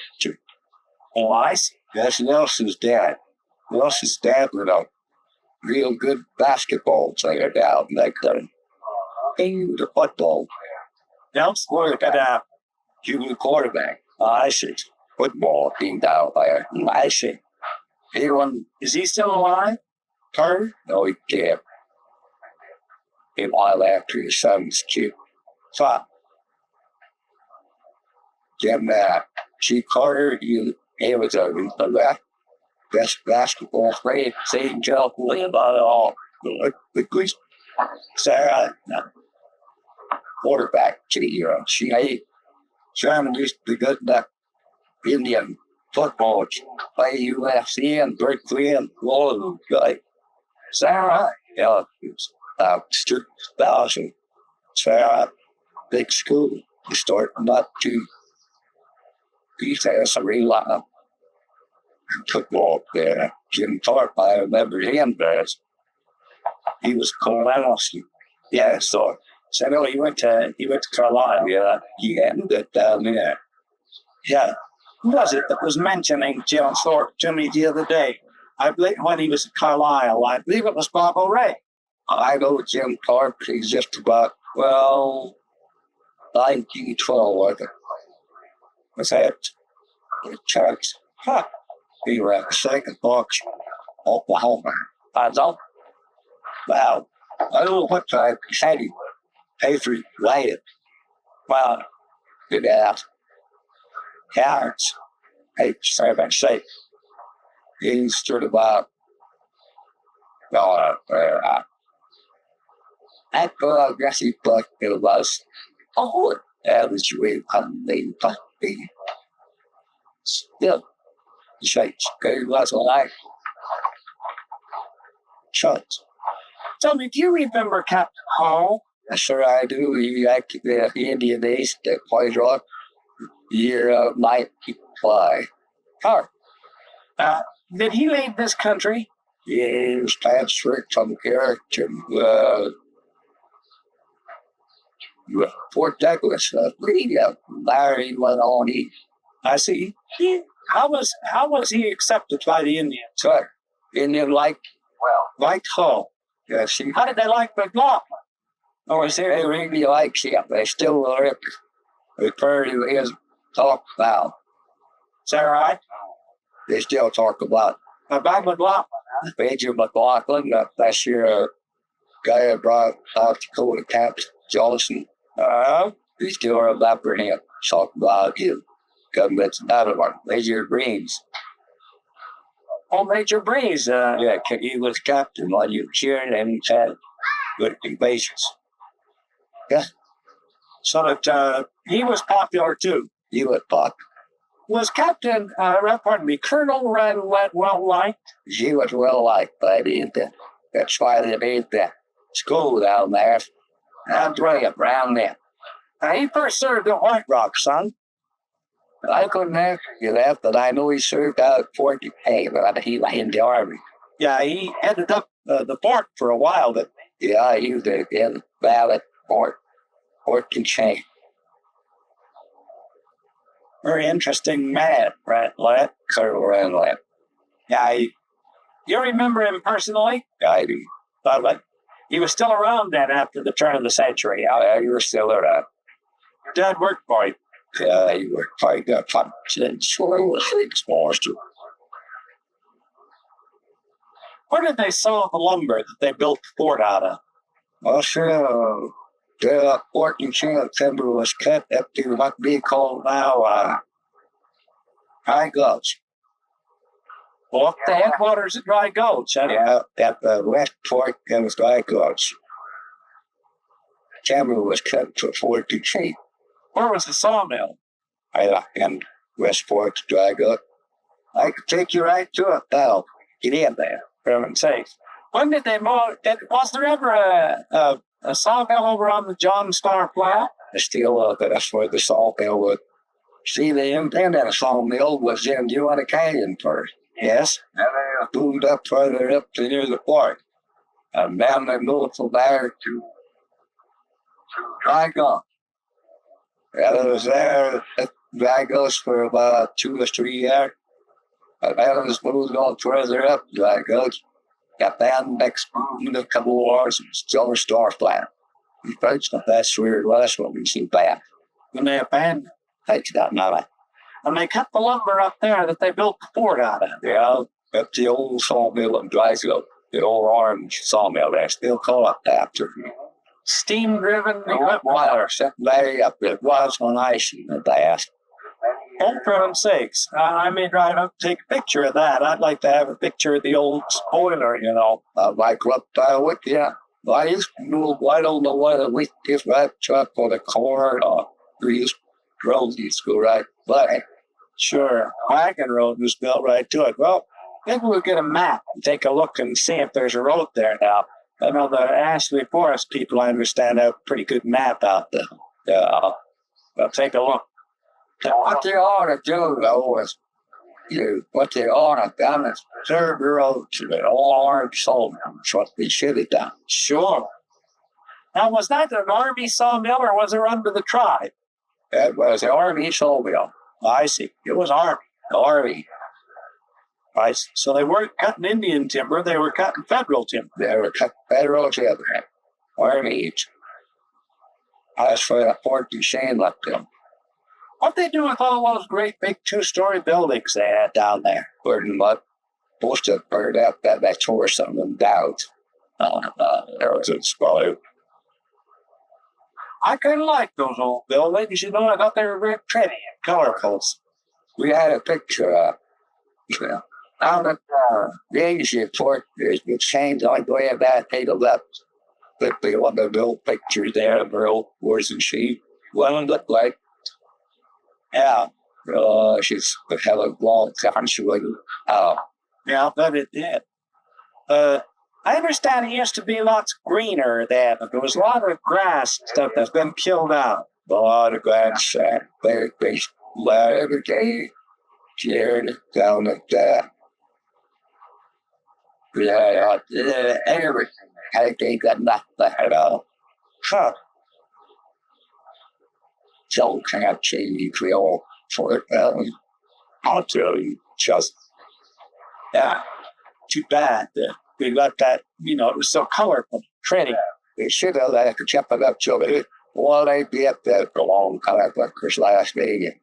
Oh, I see. That's Nelson's dad. Nelson's dad was a real good basketball player down back then. He was a football. Nelson? Quarterback. He was a quarterback. I see. Football team down there. I see. He won. Is he still alive? Carter? No, he can't. A while after his son's kid. So, Jim, Chief Carter, he was a best basketball player, St. Joe, live on all the good Sarah, quarterback to the hero. Sherman used to be good enough Indian football, play UFC and Berkeley and all of them. Like, Sarah, it's about 2,000. Sarah, big school, starting not to be there, so we lot of football there. Jim Thorpe, I remember him there. He was cool. Yeah, so no, he went to Carolina. Yeah, he ended down there. Yeah. Who was it that was mentioning Jim Thorpe to me the other day? I believe when he was at Carlisle, I believe it was Bob O'Reilly. I know Jim Thorpe. He's just about, 1912, I think. Was that church? Huh. He was at the second box, Oklahoma. I don't. Well, I don't know what time he said he paid for it. Well, did that. Carrots. Hey, sorry about say. He stood about, I guess he thought it was, average way of still, shakes. He was like, shots. Tell me, do you remember Captain Hall? Yes, sir, I do. He acted the Indian East at Point Rock, year of 95. Did he leave this country? Yeah, he was transferred from here to Fort Duchesne. Larry went on east. I see. How was he accepted by the Indians? Sir, Indian liked Hall. Yes, How did they like McLaughlin? Or is there they really like him? They still refer to his talk about. Is that right? They still talk about About McLaughlin. Major McLaughlin. That's your guy that brought South Dakota Captain Johnson. He still remember him. Talk about him. Government's another one. Major Greens. Oh, Major Breeze. Yeah, he was captain while you were cheering, and he had good invasions. Yeah. So that he was popular too. He was popular. Was Captain, Colonel well liked? He was well liked by the Indian. That's why they made the school down there. And right around there. He first served at White Rock, son. I couldn't ask you that, but I know he served out at Fort Duchesne, but he was in the Army. Yeah, he headed up the fort for a while. But yeah, he was in Valley, Fort Duchesne. Very interesting man, Rantlett. Colonel Rantlett. Yeah, you remember him personally? I do. But he was still around then after the turn of the century. Yeah, he was still around. Your dad worked for him. Yeah, he worked for him. Sure was exposed. Where did they sell the lumber that they built the fort out of? Well, sure. The Fort Duchesne timber was cut up to what we call now High Gulch. Well, the headquarters of Dry Gulch. Yeah, at the West Fork, there was Dry Gulch. Timber was cut to Fort Duchesne. Where was the sawmill? In West Fork, Dry Gulch. I could take you right to it now. Get in there. For heaven's sake. When did they move? Was there ever a sawmill over on the John Star Flat? Still, that's where the sawmill was. See, the independent sawmill was in Uinta Canyon first. Yes. And they moved up further up to near the park. And then they moved from there to Dry Gulch. I was there at Vegas for about 2 or 3 years. And then I was moved on further up Vegas. Got down next in a couple of hours and still a star plant. It's the best weird last one we see back. When they abandoned. Thanks, that now. And they cut the lumber up there that they built the fort out of. Yeah, at the old sawmill in Drysdale, the old orange sawmill, they still call it after me. Steam-driven equipment. Water sitting way up there. It was on ice in the past. Oh, for heaven's sakes. I may drive up and take a picture of that. I'd like to have a picture of the old spoiler, you know. I grew up with you. I used to know, I don't know whether we if that truck or the car or we used roads used to go right by. Sure. Wagon road was built right to it. Well, maybe we'll get a map and take a look and see if there's a road there now. I know the Ashley Forest people, I understand, have a pretty good map out there. Yeah. Well, take a look. What they ought to do, though, is what they ought to do is preserve the road to the old orange sawmill. That's what they should have done. Sure. Now, was that an army sawmill or was it under the tribe? It was the army sawmill. I see. It was army. The army. I see. So they weren't cutting Indian timber, they were cutting federal timber. They were cutting federal timber. Army. That's for the Fort Duchesne left them. What'd they do with all those great big 2-story buildings they had down there? Burning mud. Supposed to burn out that tore some of them down. There was a spot. I kind of like those old buildings. You know, I thought they were very pretty and colorful. We had a picture of out at the Asia Fort Duchesne. I go ahead that take a left. But they want the old pictures there of her old horse and sheep. Well, it looked like. Yeah. She's a hell of a long time. She wasn't. Yeah, I bet it did. I understand it used to be lots greener then, but there was a lot of grass and stuff that's been killed out. A lot of grass. They every day. Shared down at everything. They got nothing at all. Huh. So can't change Creole for it. I'll tell you, just too bad that we got that, you know, it was so colorful, pretty. they should have let it chop it up to it. Well, they be up there for a long time, like this last meeting.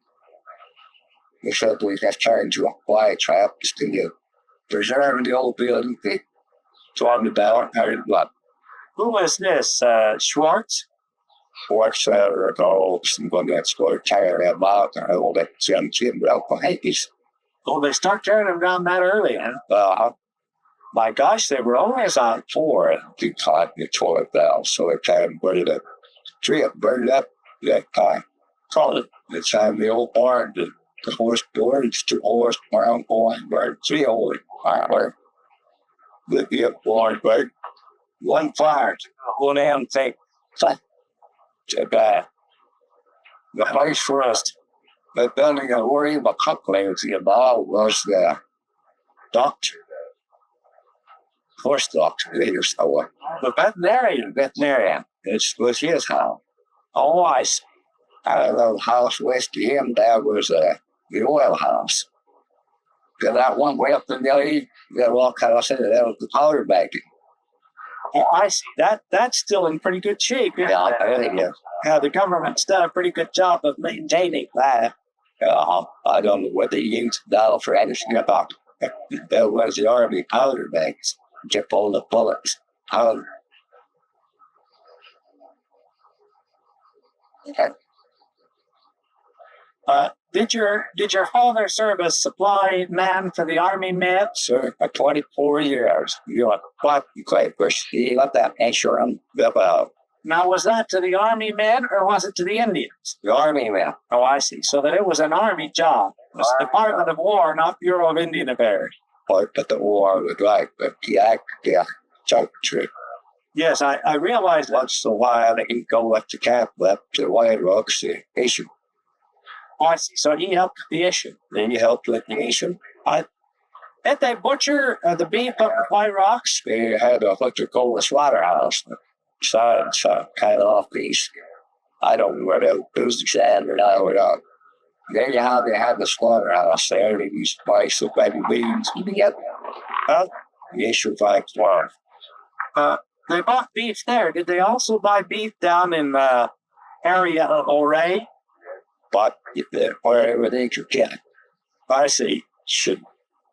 They said we have turned to a quiet trap to preserve the old building. So on the ballot, what? Who was this? Schwartz? What's the old someone that's going to tear them out and hold it some well for Hankies. Oh, they start tearing them down that early, huh? My gosh, they were always on 4. The time the toilet valve, so they can burn it. Tree up, burn it up that time. So the time the old barn, the horse boards, 2 horse, brown barn, burn 3 old fire. The barn burn 1 fire, 1 end thing. Too bad. The place for us, the building of worry about coupling involved was the doctor. Horse doctor, later so The veterinarian. It was his house. Oh, I see. Out of the house west of him, there was the oil house. Then that one way up the alley, that walk house, that was the powder bagging. Oh, I see. That's still in pretty good shape. Yeah, I think Yeah, the government's done a pretty good job of maintaining that. I don't know what they used now for anything about it. There was the army powder bags. Just all the bullets. Powder. Did your father serve as supply man for the army med? Sir, for 24 years. You know what? You quite push. You let that insurance about. Now, was that to the army men or was it to the Indians? The army man. Oh, I see. So that it was an army job. It was the Department of War, not Bureau of Indian Affairs. Part of the war was right, but the act, true. Yes, I realized that. Once in a while, they can go up to camp, up to the White Rocks, the issue. Oh, I see. So he helped with the issue. Then you helped with the issue. Did they butcher the beef up at White Rocks? They had a what you call a slaughterhouse. So kind of off piece. I don't know where it was exactly. There you have they had the slaughterhouse there. They used to buy so many beans. You can get the issue like one. They bought beef there. Did they also buy beef down in area of O'Ray? But wherever they could get, I see. should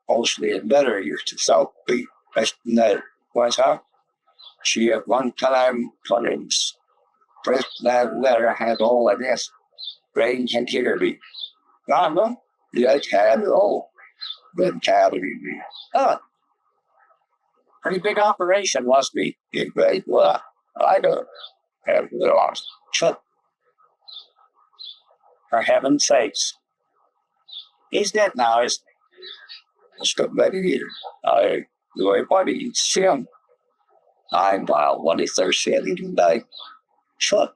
mostly and better used to sell beef. Best in that was her. She at one time claims first that letter had all of this range and tier beef. No, yes, had it all. But calorie beef. Oh, pretty big operation, must be. It great. Well, I don't have lost. Shut. For heaven's sakes. He's dead now, isn't he? Stuff better either. I do everybody see him. I'm wild when it's their city today. Shut.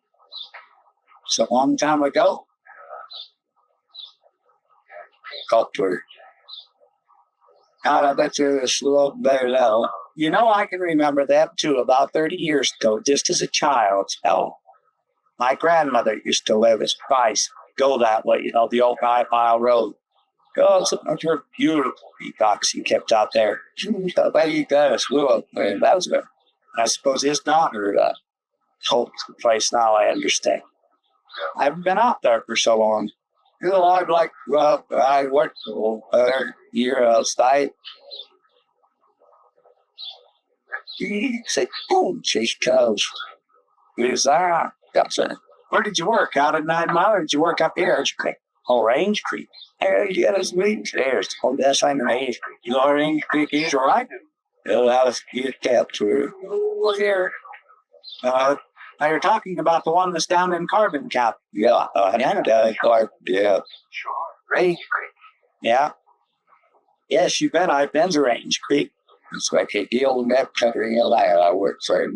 It's a long time ago. Culture. I bet you it's a little better now. You know, I can remember that too, about 30 years ago, just as a child. Hell, my grandmother used to live as Price. Go that way, the old 5 Mile Road. Oh, some of her beautiful peacocks he kept out there. I suppose his daughter holds the place now, I understand. I haven't been out there for so long. I'd like, I worked for a year outside. He said, boom, she's close. Is that? That's it. Where did you work? Out at 9 Mile, or did you work up here? Range Creek. Yeah, that's me. There's that's I'm an age. You know where Range Creek is, all right? Well, I was kept through. Look here. Now you're talking about the one that's down in Carbon Cap. Yeah, yeah. Range Creek. Yeah. Yes, you bet I've been to Range Creek. It's like a deal in that country in there. I worked for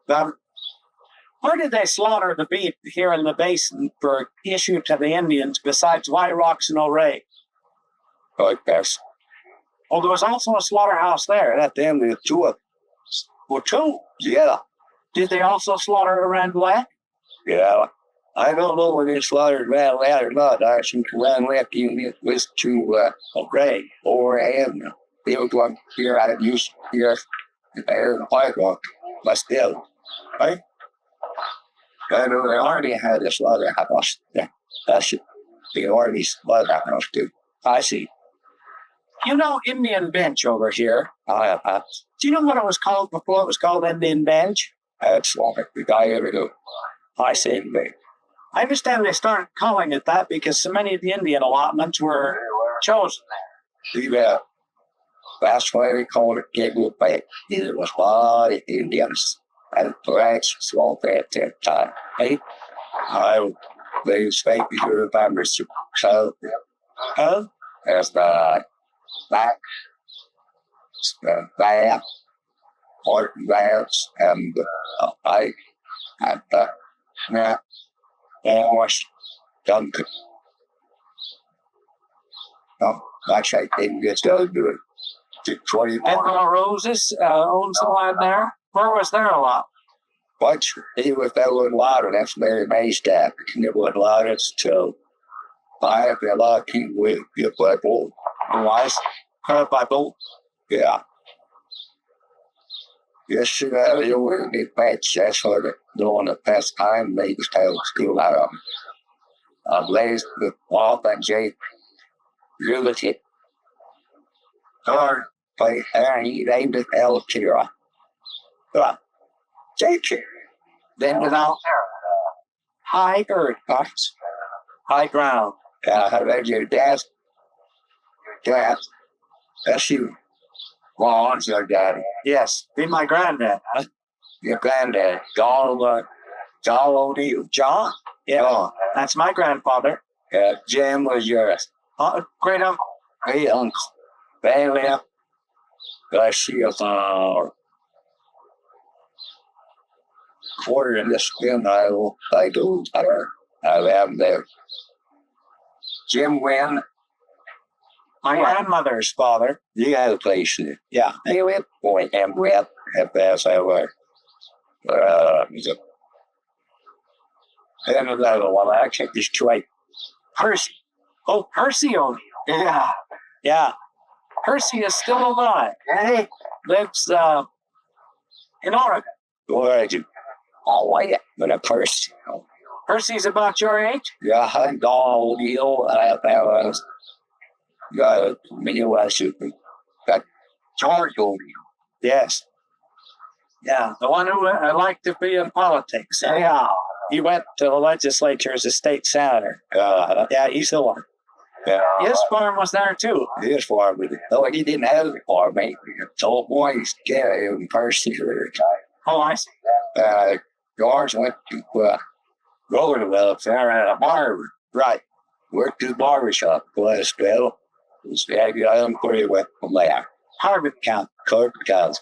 there. Where did they slaughter the beef here in the basin for issue to the Indians besides White Rocks and O'Ray? Like this. Oh, there was also a slaughterhouse there. That them with two of them. Well, two? Yeah. Did they also slaughter around Black? Yeah. I don't know when they slaughtered Van Lad or not. I think Van Lad was to O'Ray. Or and the old one here I used here there in White Rock. But still, right? I know they already had a slaughterhouse. Yeah, that should be already slaughterhouse too. I see. You know Indian Bench over here? Do you know what it was called before it was called Indian Bench? That's like the guy ever do. I see. I understand they started calling it that because so many of the Indian allotments were chosen there. Yeah. That's why we called it Gateway Bank. There was a lot of Indians and blacks small at that time. Hey, they speak to the farmers. So, as the black, bad, or bands, and I had the wash done. No, actually, I didn't get to do it. Vernal Roses owns the land there. Where was there a lot? But he was that would water. That's Mary May's dad. It would water. It's to I have a lot of people with you by boat. Wise? By boat? Yeah. Yes, you will be patched. That's what during the past time they used to still out of lays the wall and Jay Unity. Or by he named it El Tira. Jake. Then without high earth, high ground. That's your dad. Dad. That's you. Well, it's your daddy. Yes, be my granddad. Huh? Your granddad. John O'Neill. John? Yeah, John. That's my grandfather. Jim was yours. Great uncle. Great uncle. Family. I see a quarter in the skin. I do. I have there. Jim Wynn. My grandmother's father. You had a place there. Yeah. Anyway, boy, and rep at as I were. And another one, I can't just try. Percy. Oh, Percy O'Neill. Yeah. Yeah. Percy is still alive. Hey. Lives in Oregon. Oregon. Oh, wait. But a Percy. Percy's about your age? Yeah, I'm all O'Neill. I was. Yeah, me was got George O'Neill. Yes. Yeah, the one who liked to be in politics. Yeah. He went to the legislature as a state senator. Yeah, he's the one. Yeah. His farm was there too. His farm, though he didn't have a farm, mate. So boys get him Percy. Oh, I see. George went to Roosevelt there at a barber. Right. Worked at the barber shop for a spell. I got pretty wet from there. Harvard County. Court County.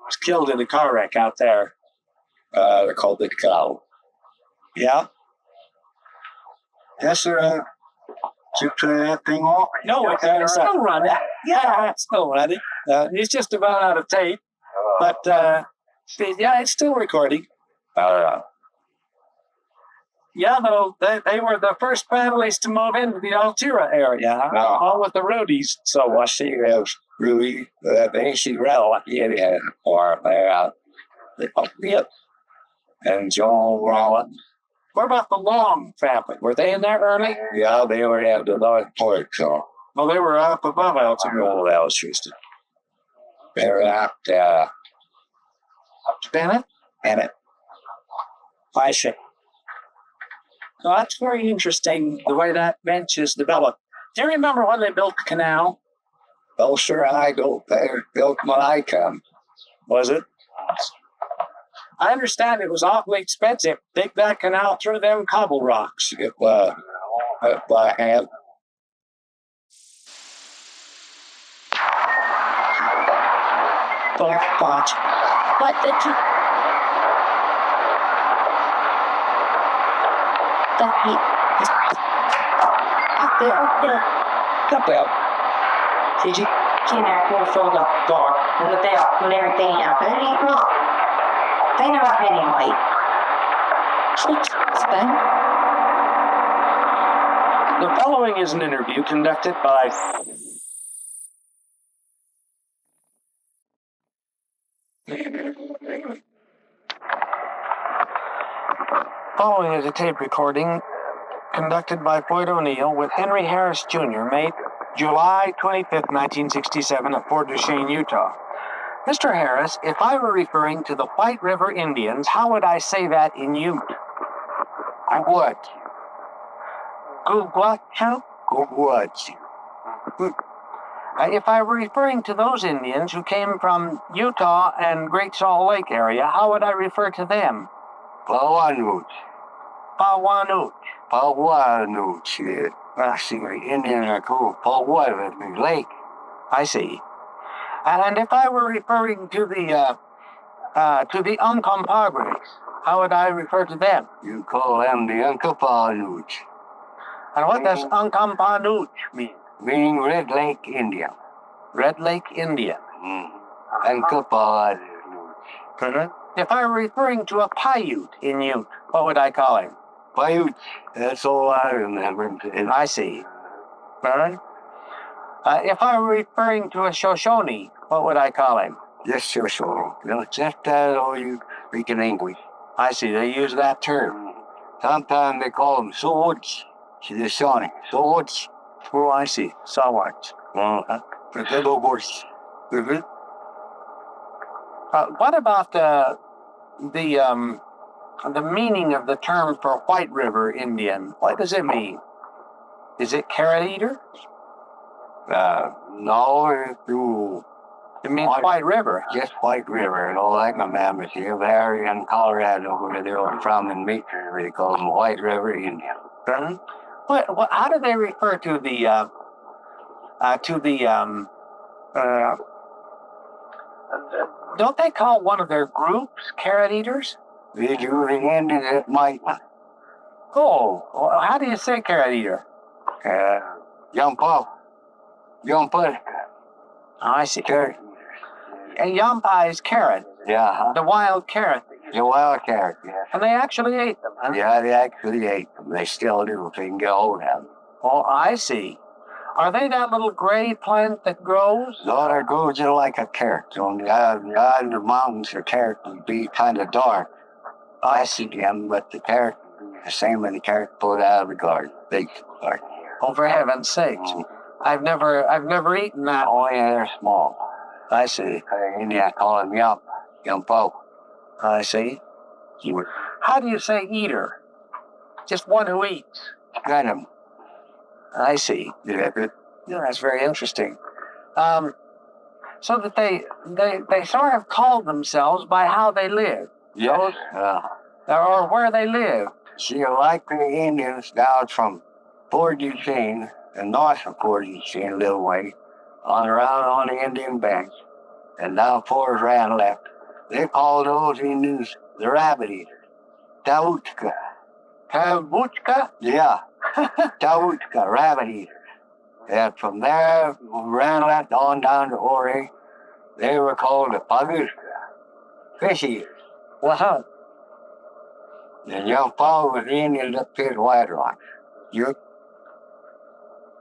Was killed in a car wreck out there. They called it cow. Yeah. Yes, sir. Took that thing off? No, it's still running. Yeah, it's still running. He's just about out of tape. But, yeah, it's still recording. Yeah, though, they were the first families to move into the Altura area, all with the roadies. So I see those Rudy, AC Rel, he had a farm there. And John Rollins. What about the Long family? Were they in there early? Yeah, they were at the North Port, so. Well, they were up above Altura. Old Alcester. They were out there. Bennett? Bennett. I see. So that's very interesting, the way that bench is developed. Do you remember when they built the canal? Oh, sir, I go there. Built when I come. Was it? I understand it was awfully expensive. Dig that canal through them cobble rocks. It was. I have. Watch. What did you... Up there. Up there. Did you? Kina for the door. And there, when everything happened, they never anyway. The following is an interview conducted by Following is a tape recording conducted by Floyd O'Neill with Henry Harris Jr. made July 25, 1967 at Fort Duchesne, Utah. Mr. Harris, if I were referring to the White River Indians, how would I say that in Ute? I would. Gugwatchu? Gugwatchu. If I were referring to those Indians who came from Utah and Great Salt Lake area, how would I refer to them? Pawanuch. Pawanuch. Pawanuch. I see the Indians are called Pawanuch Lake. I see. And if I were referring to the Uncompahgres, how would I refer to them? You call them the Uncompahgres. And what does Uncompahgres mean? Meaning Red Lake Indian. Red Lake Indian. Uncompahgres. If I were referring to a Paiute in Ute, what would I call him? Paiute. That's all I remember. I see. If I were referring to a Shoshone, what would I call him? Yes, Shoshone. Well, just that or you speaking English. I see, they use that term. Sometimes they call them swords. Shoshone. Swords. Oh, I see. Swords. What about the meaning of the term for White River Indian? What does it mean? Is it carrot eater? No, it means White River. Just White River, and all like my members here, they're in Colorado, where they're from in Meeker, they call them White River Indian. How do they refer to the don't they call one of their groups carrot eaters? They do the Indian that might. Oh, how do you say carrot eater? Yampa. Yampa. I see. Carrot. And yampa is carrot. Yeah. The wild carrot. The wild carrot, yes. And they actually ate them, huh? Yeah, they actually ate them. They still do if they can get hold of them. Oh, I see. Are they that little gray plant that grows? No, they grow just like a carrot. On the island of mountains, the carrot would be kind of dark. I see them, but the carrot would be the same as the carrot pulled out of the garden. Big garden. Oh, for heaven's sakes. I've never eaten that. Oh, yeah, they're small. I see. India call them yumpo. I see. How do you say eater? Just one who eats. Got them. I see. Yeah, That's very interesting. So that they sort of called themselves by how they lived. yes. Or where they lived. See, like the Indians down from Fort Duchesne and north of Fort Duchesne a little way, around on the Indian banks, and down Fort Vernal left, they called those Indians the rabbit eaters. Tautka. Kavuchka? Yeah. Tautka, rabbit eaters. And from there, ran left on down to Ori, they were called the Paguska, fish eaters. Wow. And young Paul was Indians up here at White Rock. You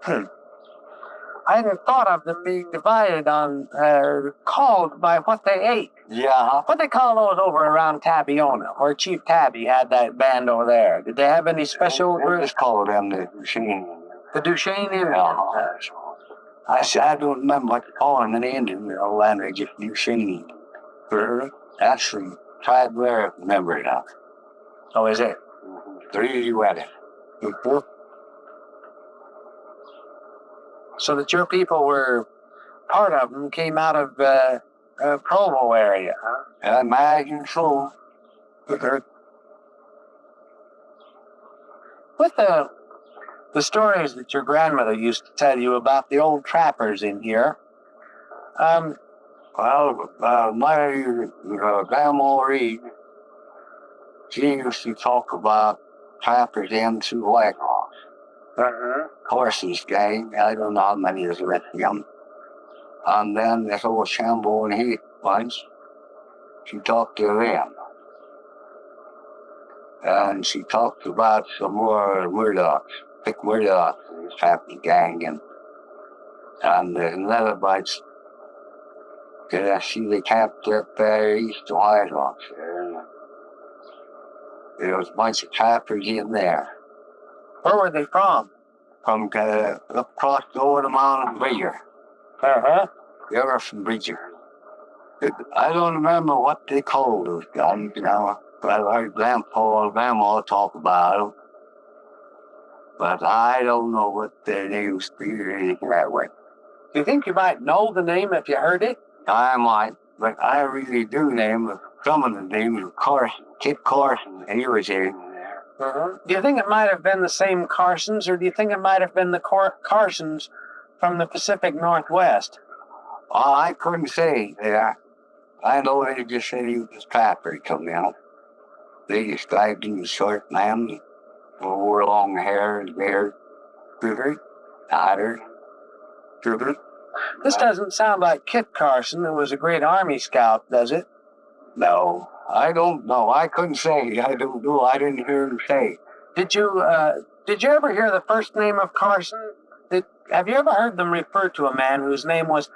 I hadn't thought of them being divided on, called by what they ate. yeah. What they call those over around Tabiona, where Chief Tabby had that band over there? Did they have any special We groups? just called them the machine. The Duchesne Indians? I don't remember what to call them in the Indian language, just Duchesne. Actually, tried there, remember it now. Oh, is it? Three wedding. So that your people were, part of them came out of Provo area, huh? I imagine so. With the stories that your grandmother used to tell you about the old trappers in here, Well, my grandma Reed, she used to talk about trappers into White Rocks. Horses gang, I don't know how many is with them. And then this old Shambo and Heath once, she talked to them. And she talked about some more Murdochs, thick Murdochs, this trapping gang, and the Leatherbites. I see they camped up there east of White Rocks there. There was a bunch of trappers in there. where were they from? From up across over the mountain Bridger. They were from Bridger. I don't remember what they called those guys, but I heard Grandma talk about them. But I don't know what their names be or anything that way. Do you think you might know the name if you heard it? I might, but I really do name some of the names of Carson, Kit Carson, and he was here. Do you think it might have been the same Carsons, or do you think it might have been the Carsons from the Pacific Northwest? I couldn't say. Yeah. I know they just said he was a trapper coming out. They described him as short man, wore long hair and beard, tighter. This doesn't sound like Kit Carson, who was a great Army scout, does it? No, I don't know. I couldn't say. I don't know. I didn't hear him say. Did you ever hear the first name of Carson? Have you ever heard them refer to a man whose name was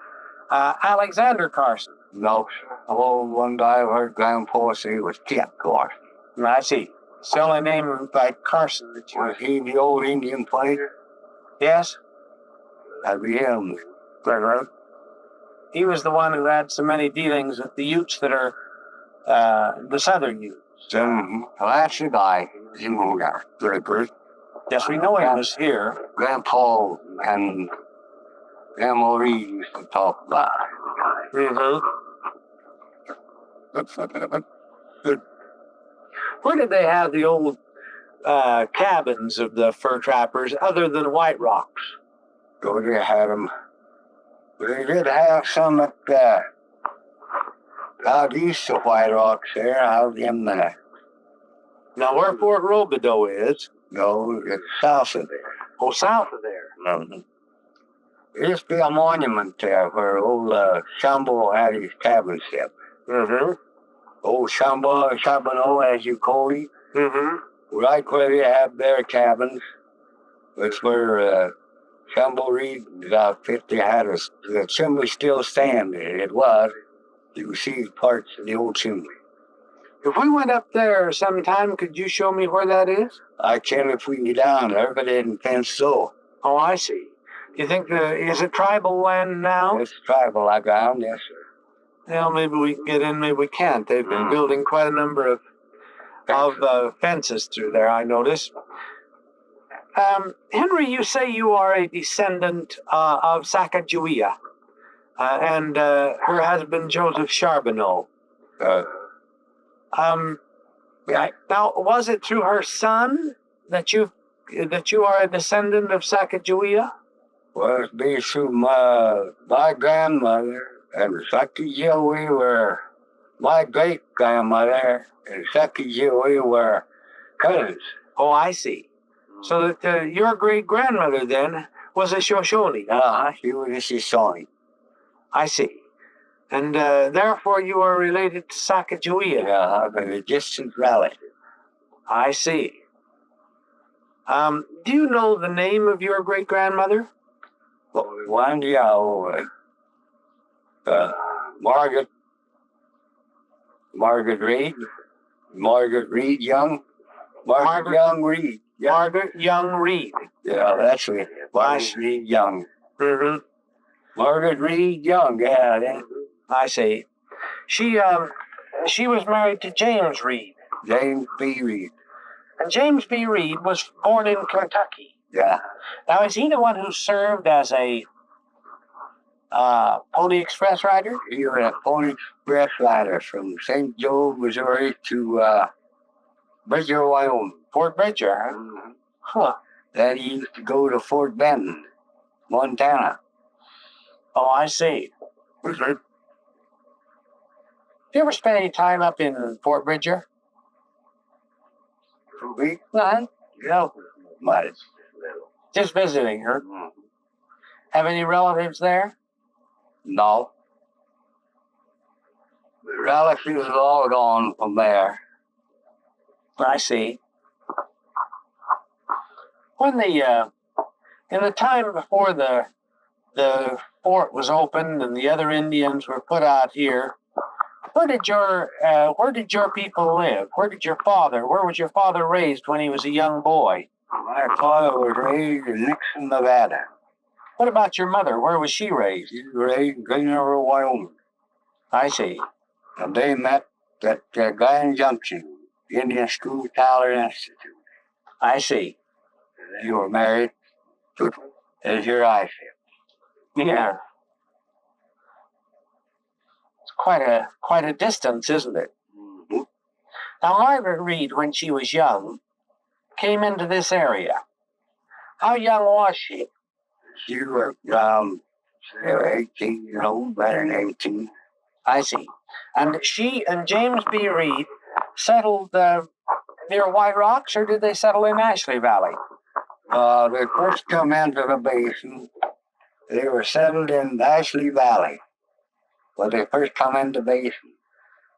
Alexander Carson? No. Oh, one day I heard Grandpa say it was Kit Carson. I see. It's the only name by Carson that you... Was he the old Indian fighter? Yes? That'd be him. He was the one who had so many dealings with the Utes that are the Southern Utes. Well, that's the guy. He moved out. Yes, we know he was here. Grandpa and Grandma Reed used to talk about it. Where did they have the old cabins of the fur trappers other than White Rocks? So they had them. They did have some up out east of White Rocks there, out in the... Now, where Fort Robideau is? No, it's south of there. Oh, south of there. There used to be a monument there where old Shambo had his cabin set. old Charbonneau, as you call it, Mm-hmm. right where they have their cabins. It's where Campbell Reed outfit they had the chimney still standing. It was. You see parts of the old chimney. If we went up there sometime, could you show me where that is? I can if we can get down there, but it didn't fence so. Oh, I see. You think is it tribal land now? It's tribal, like ground, yes, sir. Well, maybe we can get in, maybe we can't. They've been building quite a number of fences through there, I notice. Henry, you say you are a descendant of Sacagawea, and her husband, Joseph Charbonneau. Yeah. Now, was it through her son that you are a descendant of Sacagawea? Well, it's been through my grandmother and Sacagawea were my great grandmother and Sacagawea were cousins. Oh, I see. So that your great grandmother then was a Shoshone. She was a Shoshone. I see. And therefore you are related to Sacagawea. Yeah, but a distant relative. I see. Do you know the name of your great grandmother? Well, one, yeah, Margaret Reed. Margaret Reed Young. Margaret Young Reed. Yeah. Margaret Young Reed. Yeah, that's it. Margaret Reed Young. Mm-hmm. Margaret Reed Young, yeah. I see. She was married to James Reed. James B. Reed. And James B. Reed was born in Kentucky. Yeah. Now, is he the one who served as a Pony Express rider? He was a Pony Express rider from St. Joe, Missouri to Bridger, Wyoming. Fort Bridger, huh? Mm-hmm. Huh. Then he used to go to Fort Benton, Montana. Oh, I see. Mm-hmm. Did you ever spend any time up in Fort Bridger? For a week? No. Might. Just visiting, huh? Mm-hmm. Have any relatives there? No. The relatives are all gone from there. I see. When in the time before the fort was opened and the other Indians were put out here, where did your people live? Where was your father raised when he was a young boy? My father was raised in Nixon, Nevada. What about your mother? Where was she raised? She was raised in Green River, Wyoming. I see. And they met at Grand Junction, Indian School Tyler Institute. I see. You were married as your eyes. Yeah. It's quite a distance, isn't it? Mm-hmm. Now, Margaret Reed, when she was young, came into this area. How young was she? She was 18 years old, better than 18. I see. And she and James B. Reed settled near White Rocks, or did they settle in Ashley Valley? They first come into the basin. They were settled in Ashley Valley. When they first come into the basin,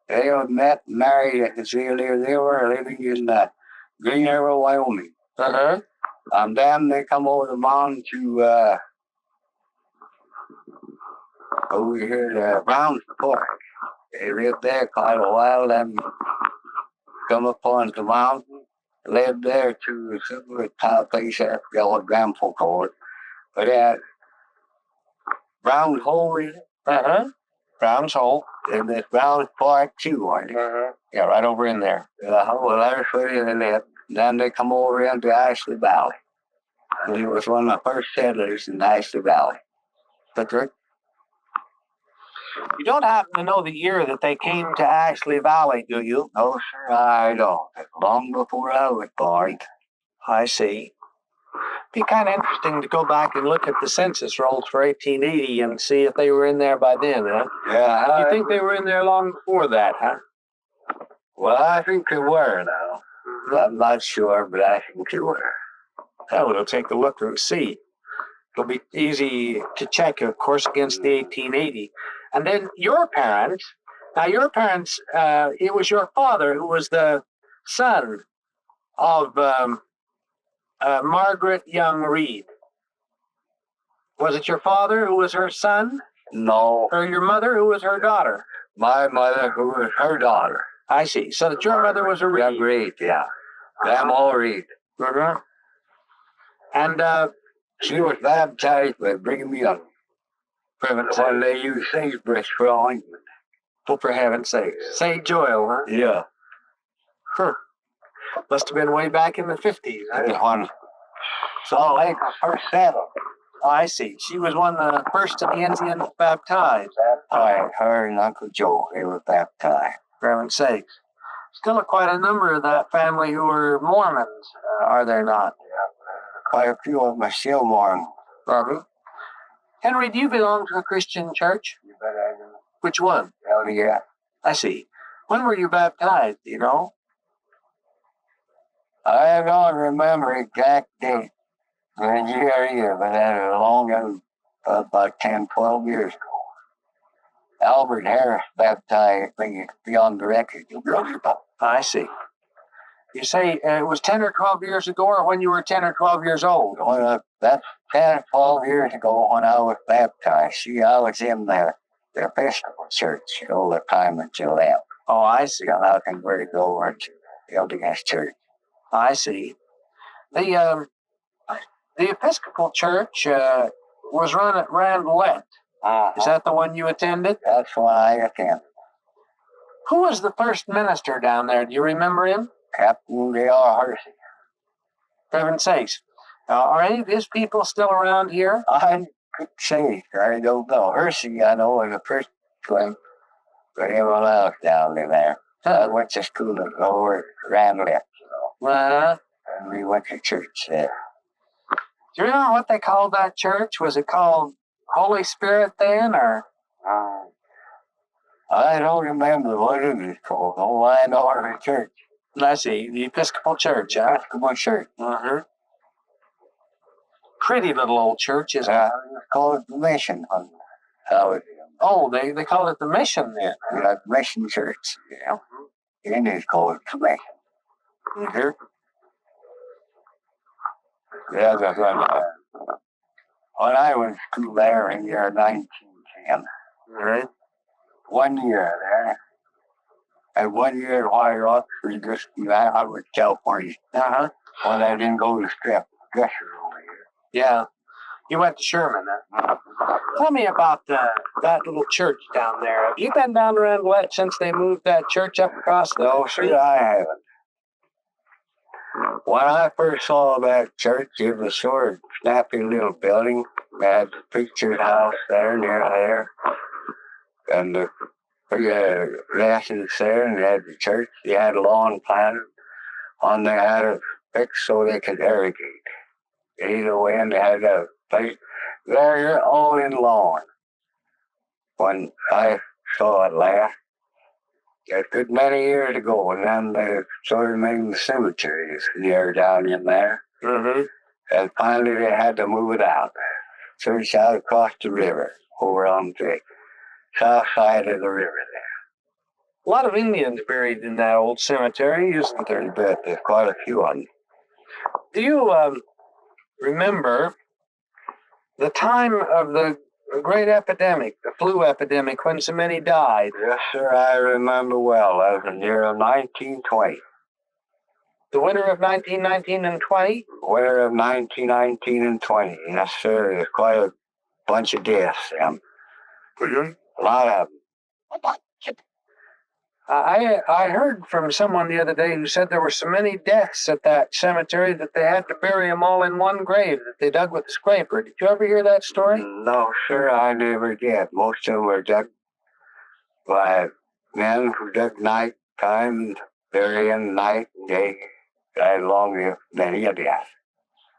they were met, married, they were living in Green River, Wyoming. Uh-huh. And then they come over the mountain to over here to Brown's Fork. They lived there quite a while, then come up on the mountain, lived there to some top place I forgot what grandpa called it. But Brown's Hole, is it? Uh-huh. Brown's Hole. And this Brown's Park too, aren't it? Uh-huh. Yeah, right over in there. Well, that's where they lived. Then they come over into Ashley Valley. And he was one of the first settlers in Ashley Valley. That's right. You don't happen to know the year that they came to Ashley Valley, do you? No, sir, I don't. Long before I was born. I see. Be kind of interesting to go back and look at the census rolls for 1880 and see if they were in there by then, huh? Yeah. You think they were in there long before that, huh? Well, I think they were, now. I'm not sure, but I think they were. Well, we'll take a look and see. It'll be easy to check, of course, against the 1880. And then your parents Now, your parents, it was your father who was the son of Margaret Young Reed. Was it your father who was her son? No, Or your mother who was her daughter? my mother, who was her daughter. I see. So that your mother was a Reed. Young Reed, yeah. Them all Reed. Uh-huh. And She was baptized by Brigham Young. When they used sagebrush for ointment. oh, for heaven's sake. Sage oil, huh? Yeah. Huh. Must have been way back in the 50s. That one. Salt Lake was first settled. Oh, I see. She was one of the first of the Indians baptized. Baptized. Her and Uncle Joe, they were baptized. For heaven's sakes. Still quite a number of that family who were Mormons, are there not? Quite a few of them are still Mormon. Robert. Henry, do you belong to a Christian church? You bet I do. Which one? Hell yeah. I see. When were you baptized, do you know? I don't remember exact date. The year, but that was long ago, about 10, 12 years ago. Albert Harris baptized me beyond the record. I see. You say it was 10 or 12 years ago, or when you were 10 or 12 years old? Well, that's 10 or 12 years ago when I was baptized. See, I was in the Episcopal Church all the time until then. Oh, I see. I converted over to the LDS Church. I see. The Episcopal Church was run at Randlett. Is that the one you attended? That's why I attended. Who was the first minister down there? Do you remember him? Captain J.R. Hersey. For heaven's sakes. Are any of his people still around here? I could say, I don't know. Hersey, I know, was the first one, but everyone else down in there. I went to school over at Randlett, and we went to church there. Do you remember what they called that church? Was it called Holy Spirit then, or? I don't remember what it was called. All I know is the church. I see, the Episcopal Church, huh? Episcopal Church. Uh-huh. Pretty little old church, isn't it? It's called the Mission. Oh, they call it the Mission then. Yeah, Mission Church. Yeah. The Indians call it the Mission. Mm-hmm. Yeah, that's right. When I was in school there in the year 1910, Right. 1 year there, and 1 year while I was just I was California. Uh-huh. When I didn't go to Strip, Dresser over here. Yeah. You went to Sherman, then. Tell me about that little church down there. Have you been down around Randlett since they moved that church up across the No, street? sir, I haven't. When I first saw that church, it was sort of snappy little building. It had the preacher's house there, near there, and the residence there, and they had the church. They had a lawn planted, and they had it fixed so they could irrigate. Either way, and they had a place there, all in lawn. When I saw it last, a good many years ago, and then they started making the cemeteries near down in there. Mm-hmm. And finally they had to move it out. Church out across the river, over on the south side of the river there. A lot of Indians buried in that old cemetery, isn't there? You bet, there's quite a few of them. Do you remember the time of the great epidemic, the flu epidemic, when so many died? Yes, sir, I remember well. That was in the year of 1920. The winter of 1919 and 20? Winter of 1919 and 20. Yes, sir, there's quite a bunch of deaths. A lot of them. I heard from someone the other day who said there were so many deaths at that cemetery that they had to bury them all in one grave that they dug with a scraper. Did you ever hear that story? No, sir, I never did. Most of them were dug by men who dug night time, burying night and day. Died long many a death.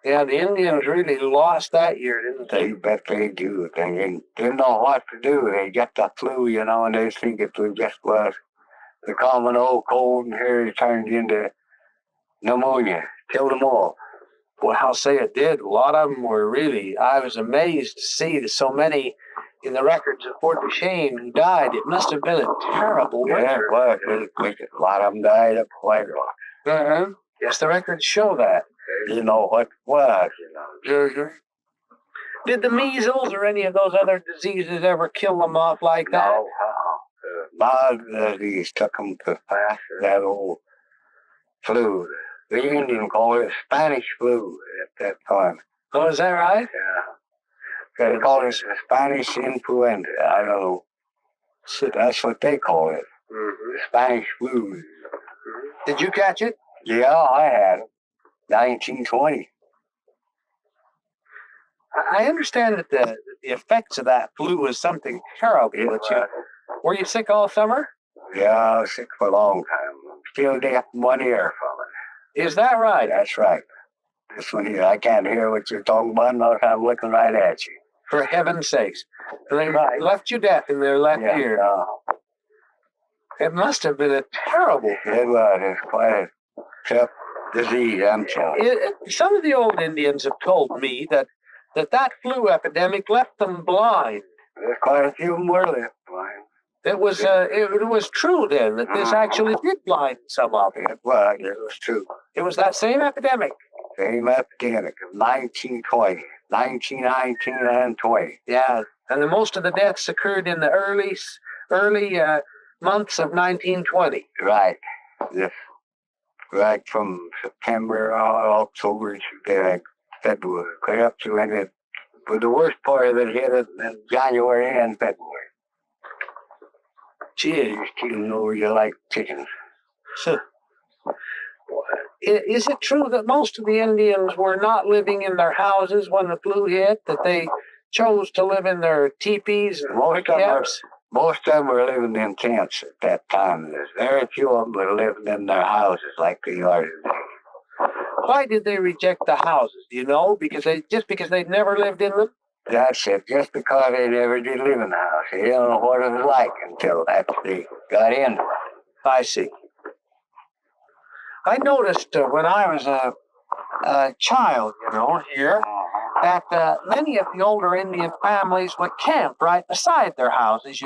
Yeah, the Indians really lost that year, didn't they? You bet they do. They didn't know what to do. They get the flu, and they think it just was the common old cold, and here it turned into pneumonia. Killed them all. Well, I'll say it did. A lot of them were really, I was amazed to see that so many in the records of Fort Duchesne who died. It must have been a terrible winter. Yeah, it was. Really wicked. A lot of them died up White Rock. Uh-huh. Yes, the records show that. You know what it was, Mhm. Did the measles or any of those other diseases ever kill them off like that? No, bog disease took them to pass that old flu. The Indian called it Spanish flu at that time. Oh, is that right? Yeah. They called it Spanish influenza. I don't know. So that's what they call it. Mm-hmm. Spanish flu. Did you catch it? Yeah, I had it. 1920. I understand that the effects of that flu was something terrible. Were you sick all summer? Yeah, I was sick for a long time. Still deaf in one ear from it. Is that right? That's right. This one here, I can't hear what you're talking about unless I'm looking right at you. For heaven's sakes. They left you deaf in their left ear. It must have been a terrible flu. It was. It's quite a tough disease, I'm telling you. Some of the old Indians have told me that flu epidemic left them blind. There's quite a few more left blind. It was true then that this actually did blind some of them. It was true. It was that same epidemic. Same epidemic of 1920, 1919 and 20. Yeah, and most of the deaths occurred in the early months of 1920. Right. Yes. Right from September, October to February, clear up to it. But the worst part of it hit in January and February. Gee, you're stealing over you like chickens. Is it true that most of the Indians were not living in their houses when the flu hit, that they chose to live in their teepees and wickiups? Most of them were living in tents at that time. There's very few of them were living in their houses like they are today. Why did they reject the houses? Do you know? Because they'd never lived in them? That's it. Just because they never did live in the house. They don't know what it was like until after they got into it. I see. I noticed when I was a child, here, that many of the older Indian families would camp right beside their houses,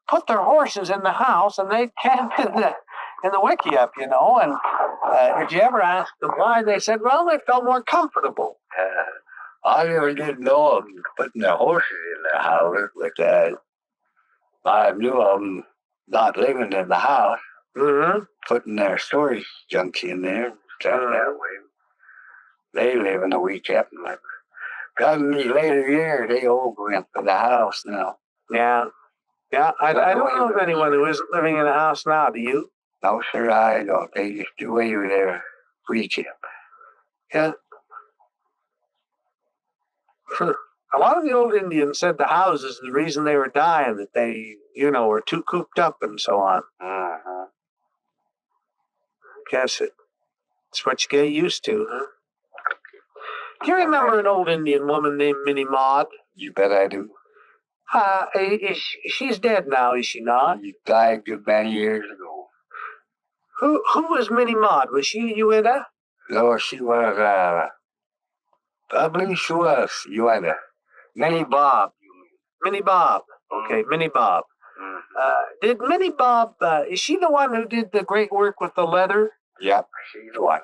put their horses in the house, and they'd camp in the wickiup, and if you ever asked them why, they said, well, they felt more comfortable. I never did know of them putting their horses in their houses, but I knew of them not living in the house, putting their storage junk in there, that way. They live in the wickiup. Because in the later years, they all went to the house now. Yeah. Yeah, I don't know of anyone who isn't living in a house now, do you? No, sir, I don't. They just do away with their wickiup. Yeah. A lot of the old Indians said the houses, the reason they were dying, that they, were too cooped up and so on. Guess it's what you get used to, huh? Do you remember an old Indian woman named Minnie Maud? You bet I do. She's dead now, is she not? She died good many years ago. Who was Minnie Maud? Was she Uinta? No, she was, I believe she was Uinta. Minnie Bob, you mean? Minnie Bob. Okay, Minnie Bob. Did Minnie Bob, is she the one who did the great work with the leather? Yep, she's the one.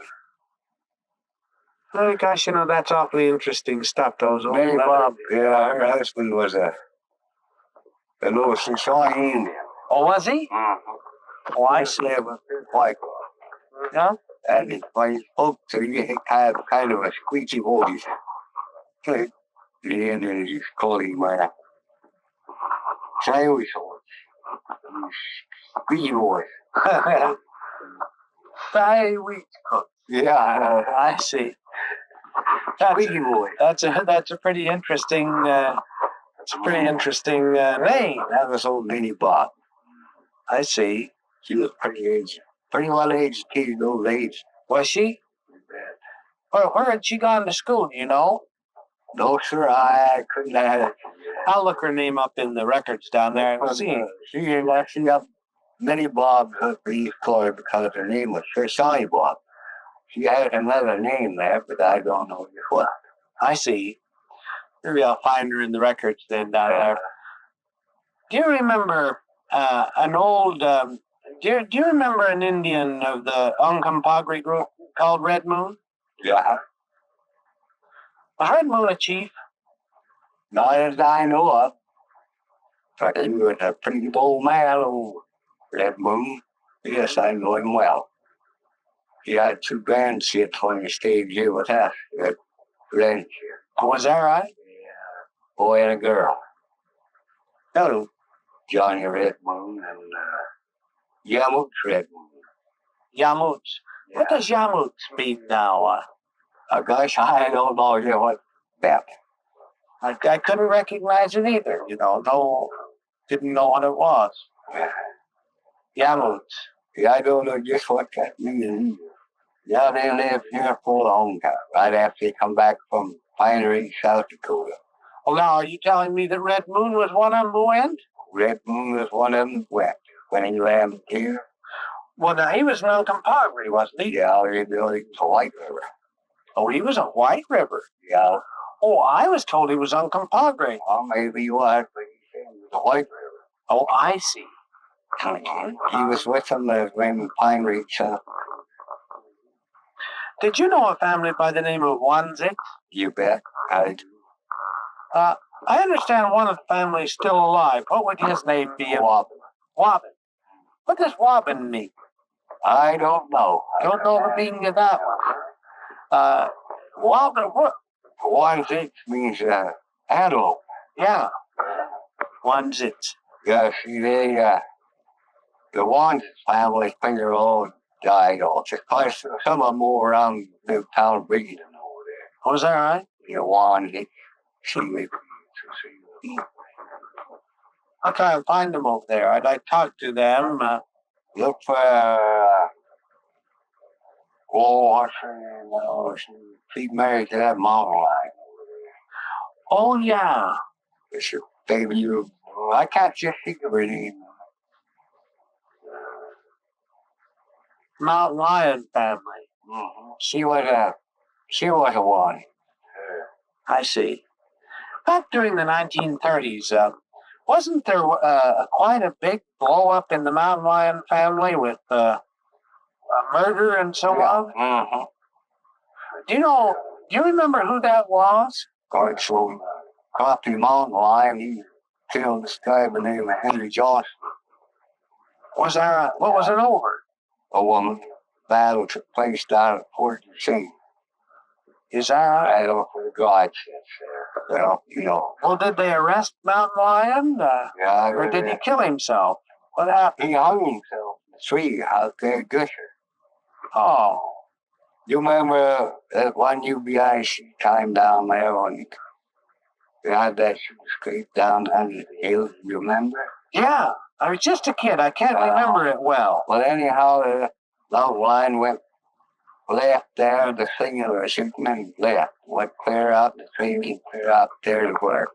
Oh, gosh, that's awfully interesting stuff, those old Minnie leather. Bob, yeah, her husband was a little Shoshone Indian. Oh, was he? Oh, I slept with his wife. Yeah? And when he spoke to you, he had kind of a squeaky voice. The Indians used to call him Irish squeaky voice. Yeah, I see. That's a pretty interesting name. That was old Minnie Bob. I see. She was pretty well educated old age. Was she? Where had she gone to school, do you know? No, sir, I couldn't have it. I'll look her name up in the records down there and see. She actually got Minnie Bob, we call her because her name was Shoshone Bob. She had another name there, but I don't know just what. I see. Maybe I'll find her in the records then down there. Do you remember an old? Do you remember an Indian of the Uncompahgre group called Red Moon? Yeah. Was Red Moon a chief? Not as I know of. But he was a pretty bold man, old Red Moon. Yes, I know him well. He had 2 grandsons when he stayed here with us. He had grandchildren. Oh, was that right? Yeah. Boy and a girl. No. Johnny Red Moon and Yamut Red Moon. Yamut. Yeah. What does Yamut mean now? Gosh, I don't know what that. I couldn't recognize it either. No, didn't know what it was. Yamut. Yeah, I don't know just what that means. Yeah, they lived here for a long time, right after they come back from Pine Ridge, South Dakota. Well, now, are you telling me that Red Moon was one of them who went? Red Moon was one of them went when he landed here. Well, now, he was in Uncompahgre, wasn't he? Yeah, he was a White River. Oh, he was a White River? Yeah. Oh, I was told he was Uncompahgre. Well, maybe he was, but he said he was a White River. Oh, I see. He was with them when Pine Ridge, Did you know a family by the name of Wanzik? You bet. I do. I understand one of the families still alive. What would his name be? Wobbin. Wobbin. What does Wobbin mean? I don't know. Don't know the meaning of that one. Wobbin, what? Wanzik means antelope. Yeah. Wanzik. Yeah, see, the Wanzik family finger all died off. Some of them more around the town of Brigham over there. Was that right? You know, Wanzik. I'll try and find them over there. I'd like to talk to them. Look for, what's her name? Oh, she's married to that mountain lion over there. Oh, yeah. It's your baby. I can't just think of her name. Mountain Lion family. Mm-hmm. She was a one. I see. Back during the 1930s, wasn't there quite a big blow up in the Mountain Lion family with murder and so on? Mm-hmm. Do you remember who that was? God, so Coffee Mountain Lion, he killed this guy by the name of Henry Johnson. What was it over? A woman. Battle took place down at Fort Duchesne. Is that right? I don't forget there. Well, did they arrest Mountain Lion? Yeah, or did he kill himself? What happened? He hung himself in the tree out there at Gusher. Oh. You remember that one UBIC time down there when they had that escape down under the hills? You remember? Yeah. I was just a kid. I can't remember it well. Well, anyhow, the line went left there, the singular shipment left, went clear out the tree, clear out there to where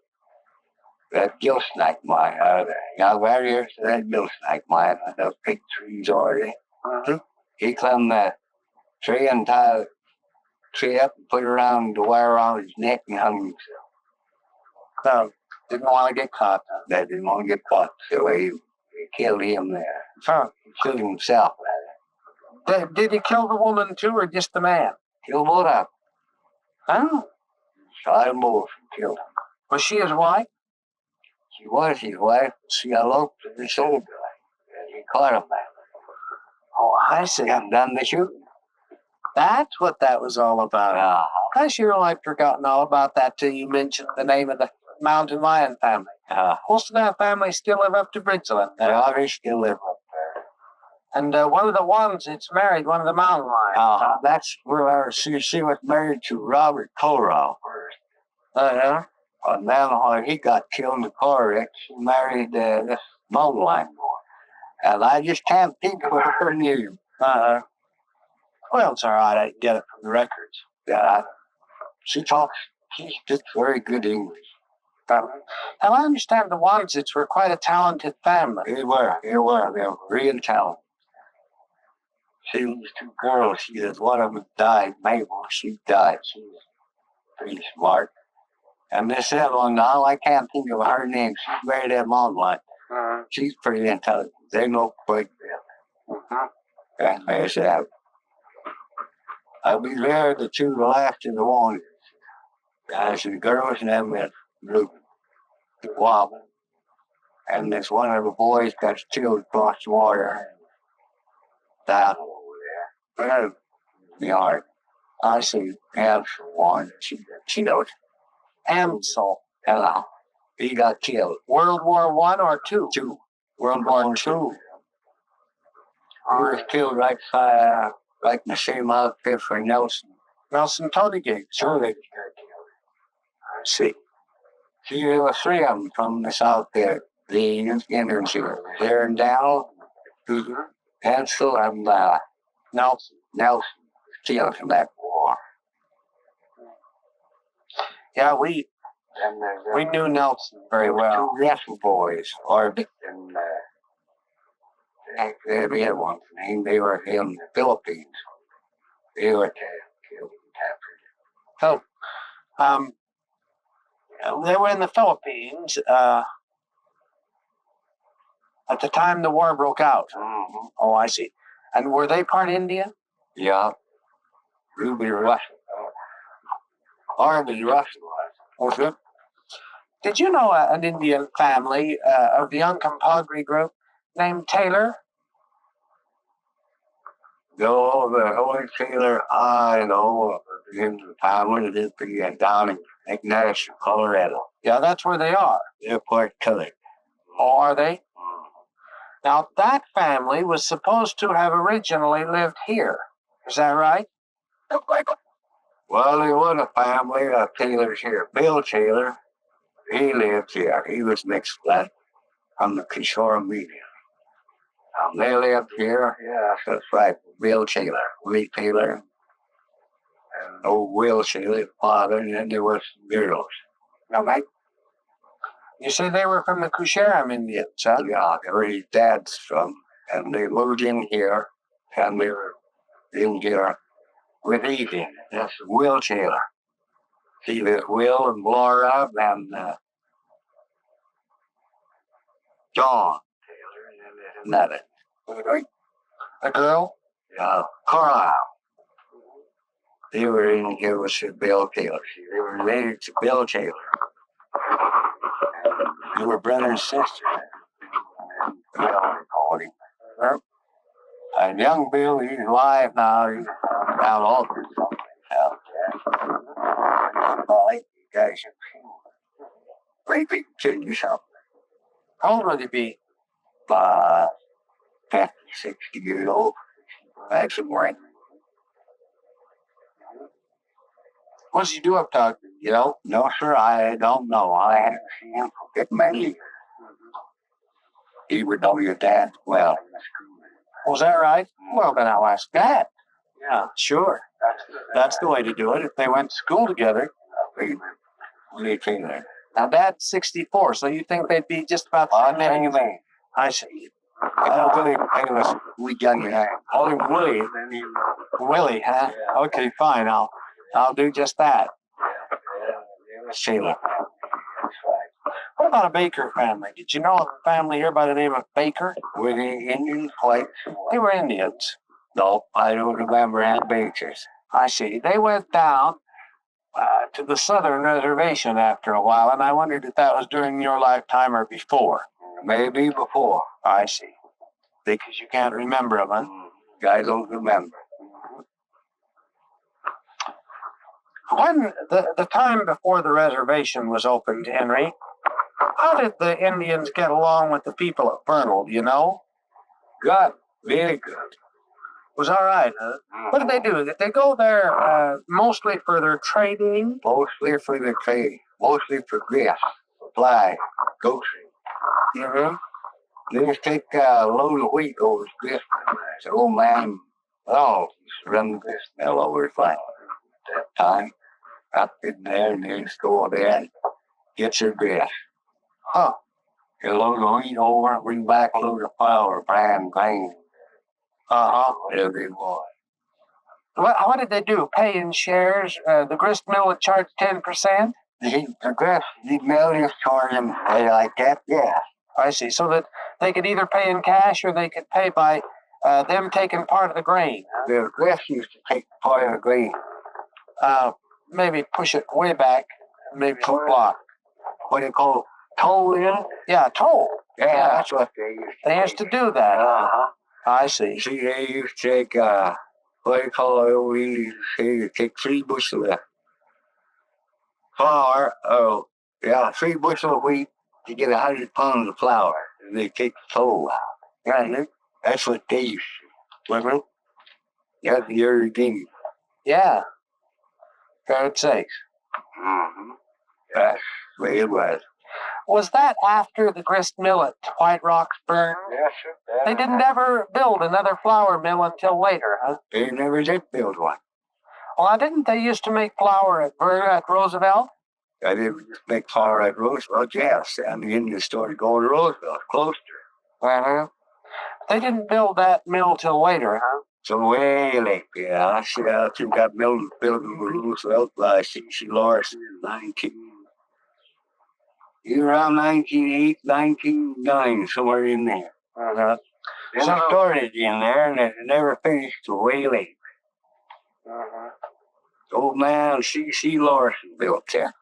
that gill snake mine out there. Now, where here's that gill snake mine, those big trees already. Mm-hmm. He climbed that tree and tied the tree up and put it around the wire around his neck and hung himself. So, didn't want to get caught. They didn't want to get caught, so he killed him there. Huh. He killed himself. Did he kill the woman too, or just the man? Killed both of them. Oh. Shot them both and killed them. Was she his wife? She was his wife. She eloped with this old guy. And he caught him there. Oh, I see. And done the shooting. That's what that was all about. Uh-huh. I sure like forgotten all about that till you mentioned the name of the Mountain Lion family. Most of that family still live up to Bridgeland. Yeah, they still live up there. And one of the ones that's married, one of the Mountain Lions. That's where she was married to Robert Colrow first. Yeah. And then when he got killed in the car wreck, she married this Mountain Lion boy. And I just can't think of her name. Well, it's all right. I can get it from the records. Yeah. She speaks very good English. Now, I understand the Wanzits were quite a talented family. They were real talented. See these two girls, she says, one of them died, Mabel, she died. She was pretty smart. And this other one, now I can't think of her name. She's very that long one. She's pretty intelligent. They know quite well. And I said, I'll be there the two last in the morning. I said, the girls and them in group wobble. And this one of the boys got killed across the water. That over there. Yard. I see Ansel one. She knows. Ansel. Hello. He got killed. World War I or II? Two. World War II. He was killed right in the same outfit for Nelson. Nelson Tonygate. Sure, they got killed. I see. See, there were three of them from the south there. The Indians here. There and down. Ansel and Nelson. Nelson killed in that war. Yeah, we knew Nelson very well. Two Russell boys, or we had one name. They were in the Philippines. They were killed and captured. So, they were in the Philippines at the time the war broke out. Mm-hmm. Oh, I see. And were they part Indian? Yeah. Ruby Russell. Army Russell was. Oh, good. Did you know an Indian family of the Uncompahgre group named Taylor? No, the Holy Taylor, I know in the family that is pretty down in Ignace, Colorado. Yeah, that's where they are. They're part colored. Oh, are they? Now, that family was supposed to have originally lived here. Is that right? Well, there was a family of Taylors here. Bill Taylor, he lived here. He was mixed blood from the Kishore media. They lived here. Yeah, that's right. Bill Taylor, Lee Taylor, and old Will Taylor, father, and then there were some girls. No, mate. You say they were from the Kusharam Indians, huh? Yeah, they were his dad's from, and they moved in here, and they were in here with Ethan. That's Will Taylor. See, there's Will and Laura and John Taylor, and then there's another. A girl? Yeah, Carlisle. They were in here with Bill Taylor. See, they were related to Bill Taylor. They were brother and sister. And young Bill, he's alive now. He's down all through out there. You guys have seen great big kid yourself. How old would he be? 50, 60 years old. That's some right. What does he do up to? You know? No, sir, I don't know. I haven't seen him for good many years. He would know your dad well. Was that right? Well, then I'll ask Dad. Yeah, Sure. That's the way to do it if they went to school together. Lee Taylor. Now, Dad's 64, so you think they'd be just about the same age? I see. Willie Taylor, we done your name. Call him Willie. Willie, huh? Yeah. Okay, fine. I'll do just that. Taylor. What about a Baker family? Did you know a family here by the name of Baker? Were they Indian whites? They were Indians. No, I don't remember any Bakers. I see. They went down to the southern reservation after a while, and I wondered if that was during your lifetime or before. Maybe before. I see. Because you can't remember them, huh? I don't remember. When the time before the reservation was opened, Henry, how did the Indians get along with the people at Vernal, do you know? Good. Very good. Was all right, huh? What did they do? Did they go there mostly for their trading? Mostly for the trade. Mostly for grass, supply, grocery. Mm-hmm. They just take a load of wheat over to this. The old man, oh, he's running this mill over his land at that time. Up in there, and they just go there and get your grass. Huh. Get a load of wheat over, bring back a load of flour, bran, grain. Every one. What did they do? Pay in shares? The grist mill would charge 10%? The millions charge him like that, yeah. I see. So that they could either pay in cash or they could pay by them taking part of the grain. The grist used to take part of the grain. Maybe push it way back, maybe a block. What do you call toll in? Yeah, toll. Yeah, that's what they used to They used to do that. I see. See, they used to take, what do you call it? We take 3 bushels of flour. 3 bushels of wheat to get 100 pounds of flour. And they take the toll out. Yeah, that's what they used to do. That's the early days. Yeah. God's sakes. Mm-hmm. That's the way it was. Was that after the grist mill at White Rocks burned? Yes, sir. They didn't ever build another flour mill until later, huh? They never did build one. Well, didn't they used to make flour at Roosevelt? I didn't make flour at Roosevelt, yes. I mean, the story going to Roosevelt, closer. They didn't build that mill till later, huh? So way late, yeah. I think that building Roosevelt by C.C. Loris in around 1908, 1909, somewhere in there. Then it started in there, and it never finished till way late. Old man C.C. Loris built that.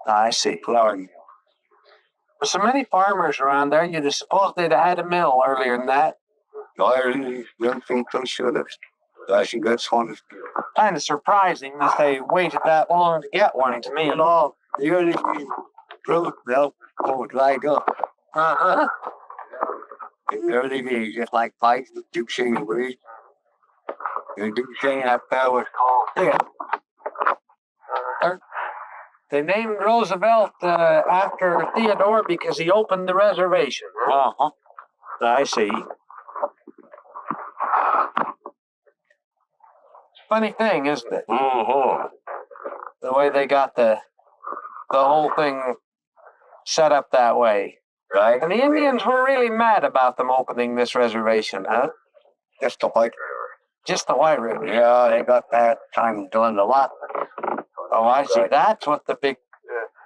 I see. Flour mill. With so many farmers around there, you'd have supposed they'd have had a mill earlier than that. I really don't think they should have. I think that's one of the Kind of surprising that they waited that long to get one to me. all the early Roosevelt was dried up. In the early days, just like Fort Duchesne was. The Duchesne, that fellow was called They named Roosevelt after Theodore because he opened the reservation. I see. Funny thing, isn't it? The way they got the whole thing set up that way. Right. And the Indians were really mad about them opening this reservation, huh? Just the White River. Just the White River. Yeah, they got that time doing a lot. Oh, I see. That's what the big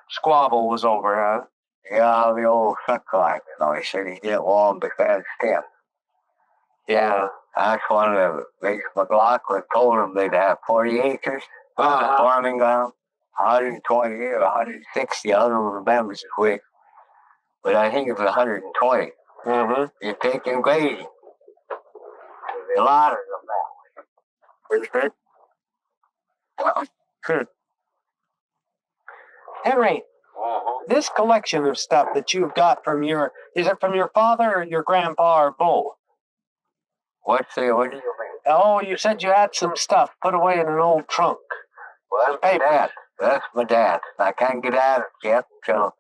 squabble was over, huh? Yeah, the old truck car. I said he did long but fast step. Yeah. That's one of the big McLaughlin told them they'd have 40 acres farming ground, 120 or 160. I don't remember it quick, but I think it was 120. You're taking grading. There's a lot of them that way. Henry, this collection of stuff that you've got from is it from your father or your grandpa or both? What do you mean? Oh, you said you had some stuff put away in an old trunk. Well, that's my dad. That's my dad. I can't get out of it yet until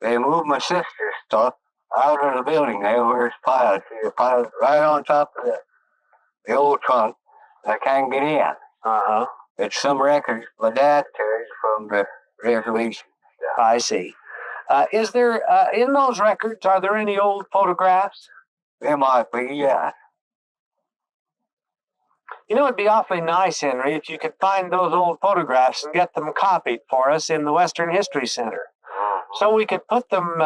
they moved my sister's stuff out of the building there where it's piled. It's piled right on top of the old trunk. I can't get in. It's some records my dad carries from the reservation. I see. Is there, in those records, are there any old photographs? There might be, yeah. You know, it'd be awfully nice, Henry, if you could find those old photographs and get them copied for us in the Western History Center. So we could put them,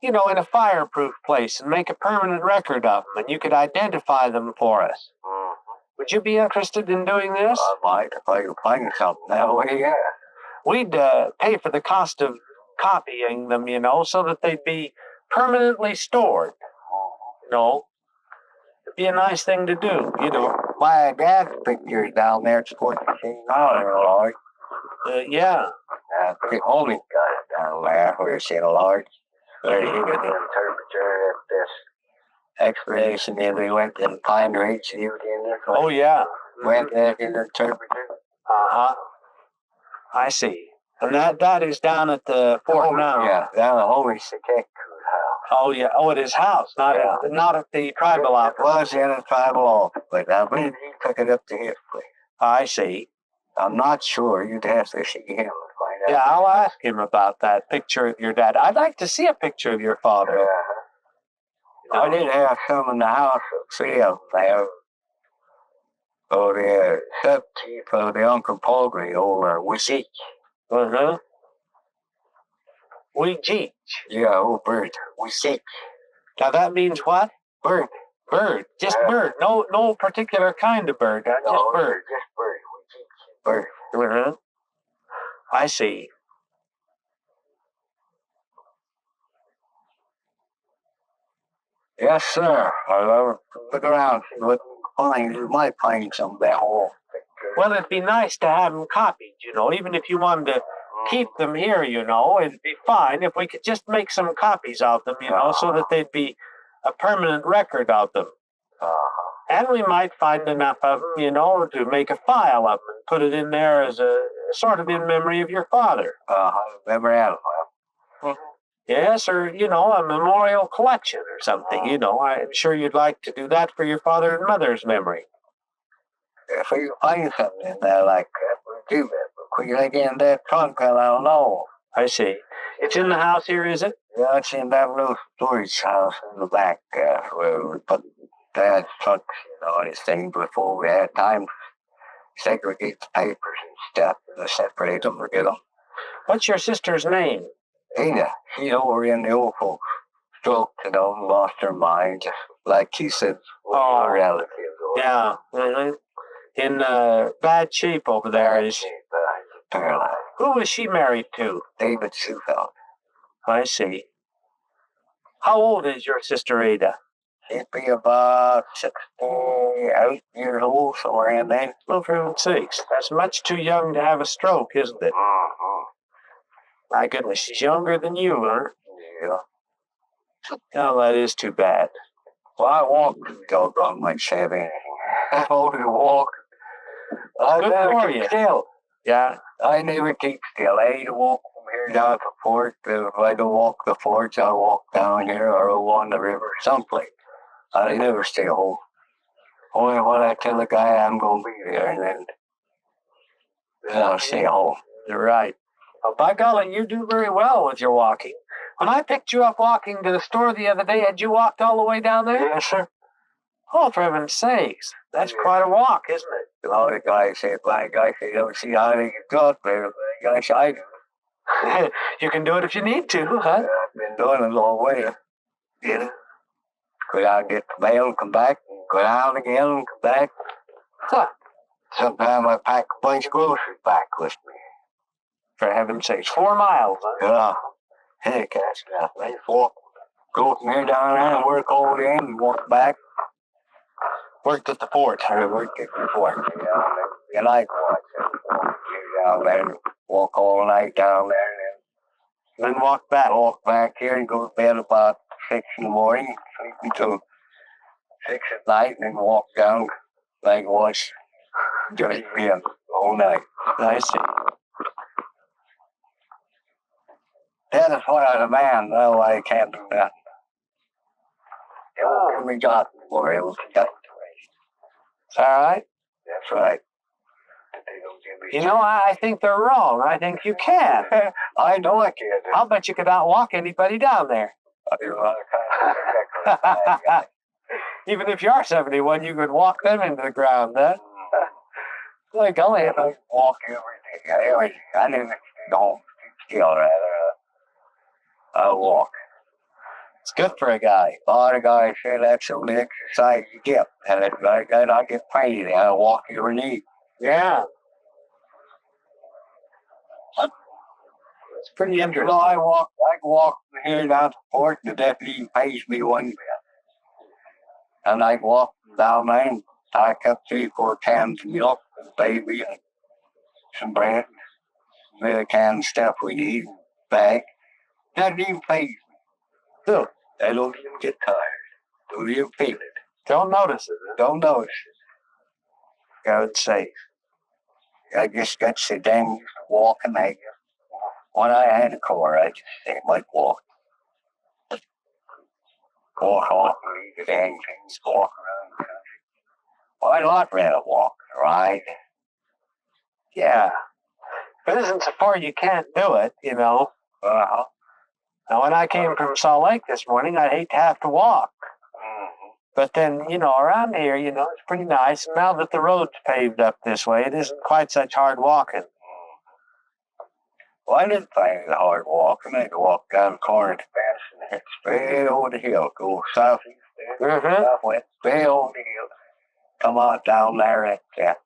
in a fireproof place and make a permanent record of them, and you could identify them for us. Would you be interested in doing this? I might if I could find something that way, yeah. We'd pay for the cost of copying them, so that they'd be permanently stored. It'd be a nice thing to do, My dad's picture is down there at Fort Duchesne. Lord. Yeah. The only guy down there where it's in a large. Where he was the interpreter at this expedition, and we went to Pine Ridge. He was in there. Oh, yeah. Went there in the interpreter. I see. And that is down at the fort now. Yeah, down at Holy Sekeku's house. Oh, yeah. Oh, at his house, not at the tribal office. It was in a tribal office, but I believe he took it up to his place. I see. I'm not sure. You'd have to see him to find out. Yeah, I'll ask him about that picture of your dad. I'd like to see a picture of your father. I did have some in the house, 3 of them there. Oh, the step chief of the Uncle Pogri, old Wisik. Uh-huh. Weejik. Yeah, old bird. Wisik. Now that means what? Bird. Bird. Just bird. No particular kind of bird. Just bird. Just bird. Wisik. Bird. Uh-huh. I see. Yes, sir. I'll look around. What you might find some of that hole. Well, it'd be nice to have them copied, even if you wanted to keep them here, it'd be fine if we could just make some copies of them, so that they'd be a permanent record of them. And we might find enough of them, to make a file of them and put it in there as a sort of in memory of your father. Memorial. Yes, or, a memorial collection or something, I'm sure you'd like to do that for your father and mother's memory. If we find something in there like that, we'll do that. But we get in that trunk, I don't know. I see. It's in the house here, is it? Yeah, it's in that little storage house in the back, where we put Dad's trucks, and his things before we had time to segregate the papers and stuff, and separate them or get them. What's your sister's name? Ada, she's over in the old folks. Stroke, lost her mind, just like she said. Oh, relatives. Yeah. Mm-hmm. In bad shape over there is. Paralyzed. Who was she married to? David Sufeld. I see. How old is your sister Ada? She'd be about 68 years old, somewhere in there. Well, for heaven's sakes, that's much too young to have a stroke, isn't it? My goodness, she's younger than you, huh? Yeah. Oh, that is too bad. Well, I walk doggone like 7. I only walk. I Good never for keep you. still. Yeah. I never keep still. I ain't walk from here down to the fort. If I don't walk the forts, I'll walk down here or along the river, someplace. I never stay home. Only when I tell the guy I'm going to be there, and then I'll stay home. You're right. Well, by golly, you do very well with your walking. When I picked you up walking to the store the other day, had you walked all the way down there? Yes, sir. Oh, for heaven's sakes. That's quite a walk, isn't it? Well, the guy said, don't see how they can talk there. The guy said, I do. You can do it if you need to, huh? I've been doing it all the way. Yeah. Go out, get the mail, come back, go down again, and come back. Huh. Sometimes I pack a bunch of groceries back with me. For heaven's sakes, 4 miles, huh? Yeah. Heck, that's nothing. I just walk, go from here down there and work all day and walk back. Worked at the fort. I worked at the fort. Yeah. And I walk down there and walk all night down there. And then walk back. Walk back here and go to bed about 6 in the morning, sleep until 6 at night, and then walk down like it was just been all night. I see. That is what I demand. No, I can't do that. It won't give me job for it. It's all right. That's right. I think they're wrong. I think you can. I know I can. I'll bet you could outwalk anybody down there. Even if you are 71, you could walk them into the ground, huh? Like, golly, if I walk every day. I never don't still, rather. I walk. It's good for a guy. A lot of guys say that's the only exercise you get. And it's like that, I get paid. I walk every day. Yeah. It's pretty interesting. I walk from here down to the fort, and the deputy pays me 1 bit. And I walk down there and pack up 3-4 cans of milk, and baby, and some bread, and the canned stuff we need, bag. That even pays me. Still, I don't even get tired. Don't even feel it. don't notice it. Don't notice it. God's sake. I just got to sit down and walk, and when I had a car, I just ain't like walk. Walk off, leave the dang things, walk around the country. Well, I'd lot rather walk, right? Yeah. If it isn't so far you can't do it, Now, when I came from Salt Lake this morning, I'd hate to have to walk. But then, around here, it's pretty nice. And now that the road's paved up this way, it isn't quite such hard walking. Well, I didn't find it hard walking. I could walk down the corner to fence and head straight over the hill, go southeast there, southwest, straight over the hill. Come on down there at that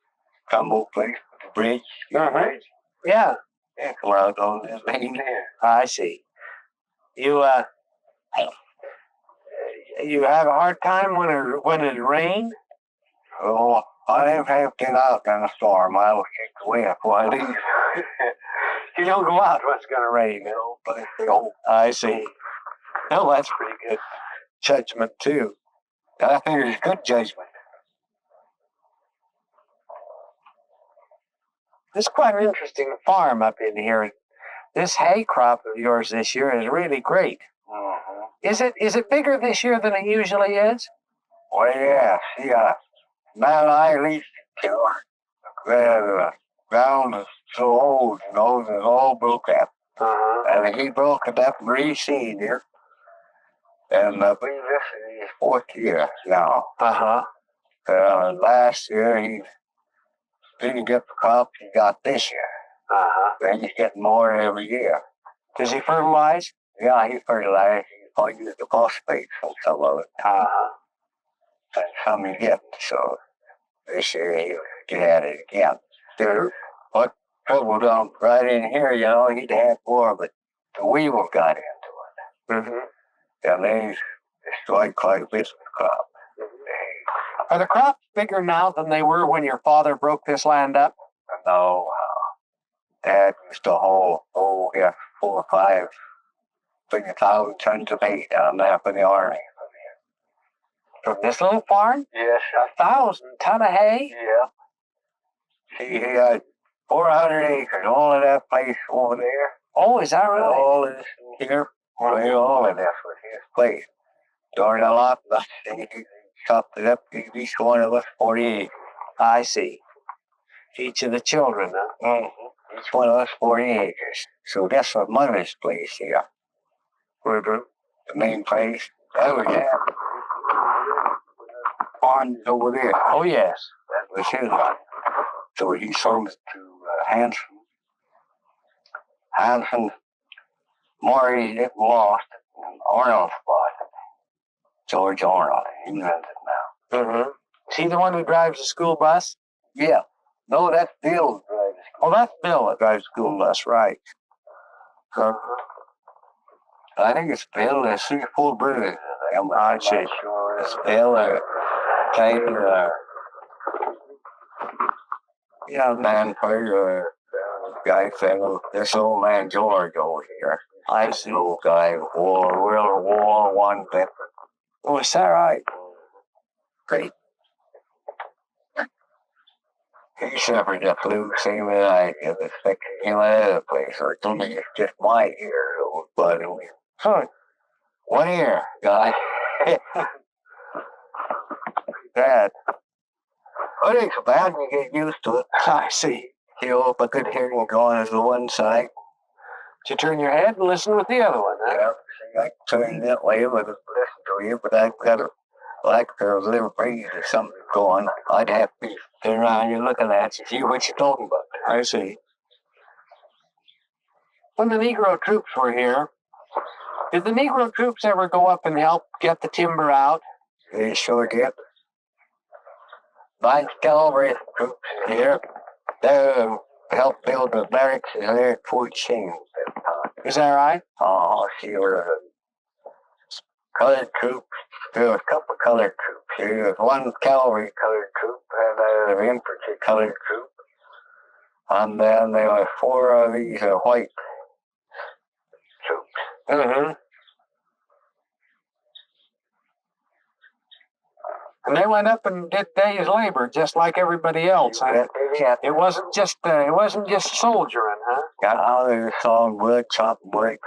Tumble place, the bridge. Bridge. Yeah. Yeah, come around on this main there. I see. You have a hard time when it rains? Oh, I have to get out in a storm. I will kick the wind before I leave. You don't go out when it's going to rain. But no. I see. Well, that's pretty good judgment, too. I think it's good judgment. This is quite an interesting farm up in here. This hay crop of yours this year is really great. Mm-hmm. Is it bigger this year than it usually is? Well, yeah. See, man, I leased it to her. The ground is so old, it's all broke up. And he broke it up and reseeded here. And I believe this is his 4th year now. Last year, he didn't get the crop he got this year. Then he's getting more every year. Does he fertilize? Yeah, he fertilized. He used the phosphate from some of it. And some he didn't. So this year he'll get at it again. What trouble done right in here, he'd had more, but the weevil got into it. And they destroyed quite a bit of the crop. Are the crops bigger now than they were when your father broke this land up? No. Dad used to haul, 4 or 5 1,000 tons of hay down there for the army. From this little farm? Yes. 1,000 ton of hay? Yeah. See, he had 400 acres, all of that place over there. Oh, is that right? All of this in here. All of this was his place. During allotments, he chopped it up, gave each one of us 40 acres. I see. Each of the children, huh? Each one of us 40 acres. So that's what Mother's place here. The main place. That was that. Pond over there. Oh, yes. That was his one. So he sold it to Hanson. Hanson married it, lost it, and Arnold bought it. George Arnold. He runs it now. Is he the one who drives the school bus? Yeah. No, that's Bill who drives the school. Oh, that's Bill that drives the school bus, right. I think it's Bill. There's 3 or 4 brothers. I see. Sure. It's Bill or Taylor. Yeah, Manford or guy fellow. This old man George over here. I see. Old guy, Willard War, one veteran. Oh, is that right? Great. He suffered a flu, same as I did. It's like him at other place. Or it's only just my ear, but Huh. 1 ear, guy. Bad. It ain't so bad when you get used to it. I see. But good hearing going is the one side. You turn your head and listen with the other one, huh? Yeah, see, I turn that way with listen to you, but I've got a like pair of liver breeze or something going. I'd have to turn around and looking at you, see what you're talking about. I see. When the Negro troops were here, did the Negro troops ever go up and help get the timber out? They sure did. Ninth Cavalry troops here. They helped build the barracks there at Fort Duchesne. Is that right? Oh, sure. Colored troops. There was a couple of colored troops here. There was one cavalry colored troop and an infantry colored troop. And then there were 4 of these white troops. And they went up and did day's labor just like everybody else. Huh? It wasn't just soldiering, huh? Got out there, sawing wood, chopping wood.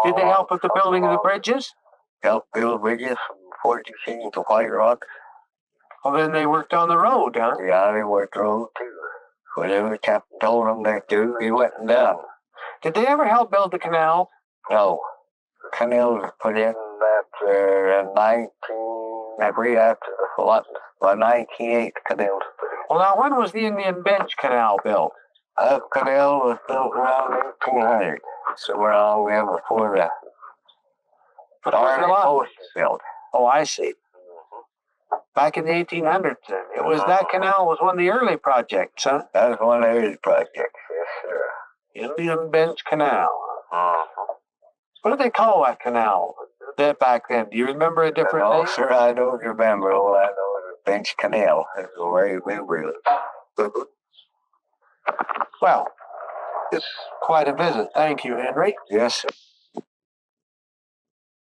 Did they help with the building of the bridges? Helped build bridges from Fort Duchesne to White Rock. Well, then they worked on the road, huh? Yeah, they worked the road too. Whatever the captain told them they do, he went and done. Did they ever help build the canal? No. The canal was put in that in Maybe after the flood, by 1908 canal. Well, now, when was the Indian Bench Canal built? That canal was built around 1800, so around there before the Iron Post was built. Oh, I see. Back in the 1800s, then. It was that canal was one of the early projects, huh? That was one of those projects, yes, sir. Indian Bench Canal. What did they call that canal back then? Do you remember a different name? No, sir, I don't remember. All I know is the Bench Canal. That's the way we remember it. Well, it's quite a visit. Thank you, Henry. Yes, sir.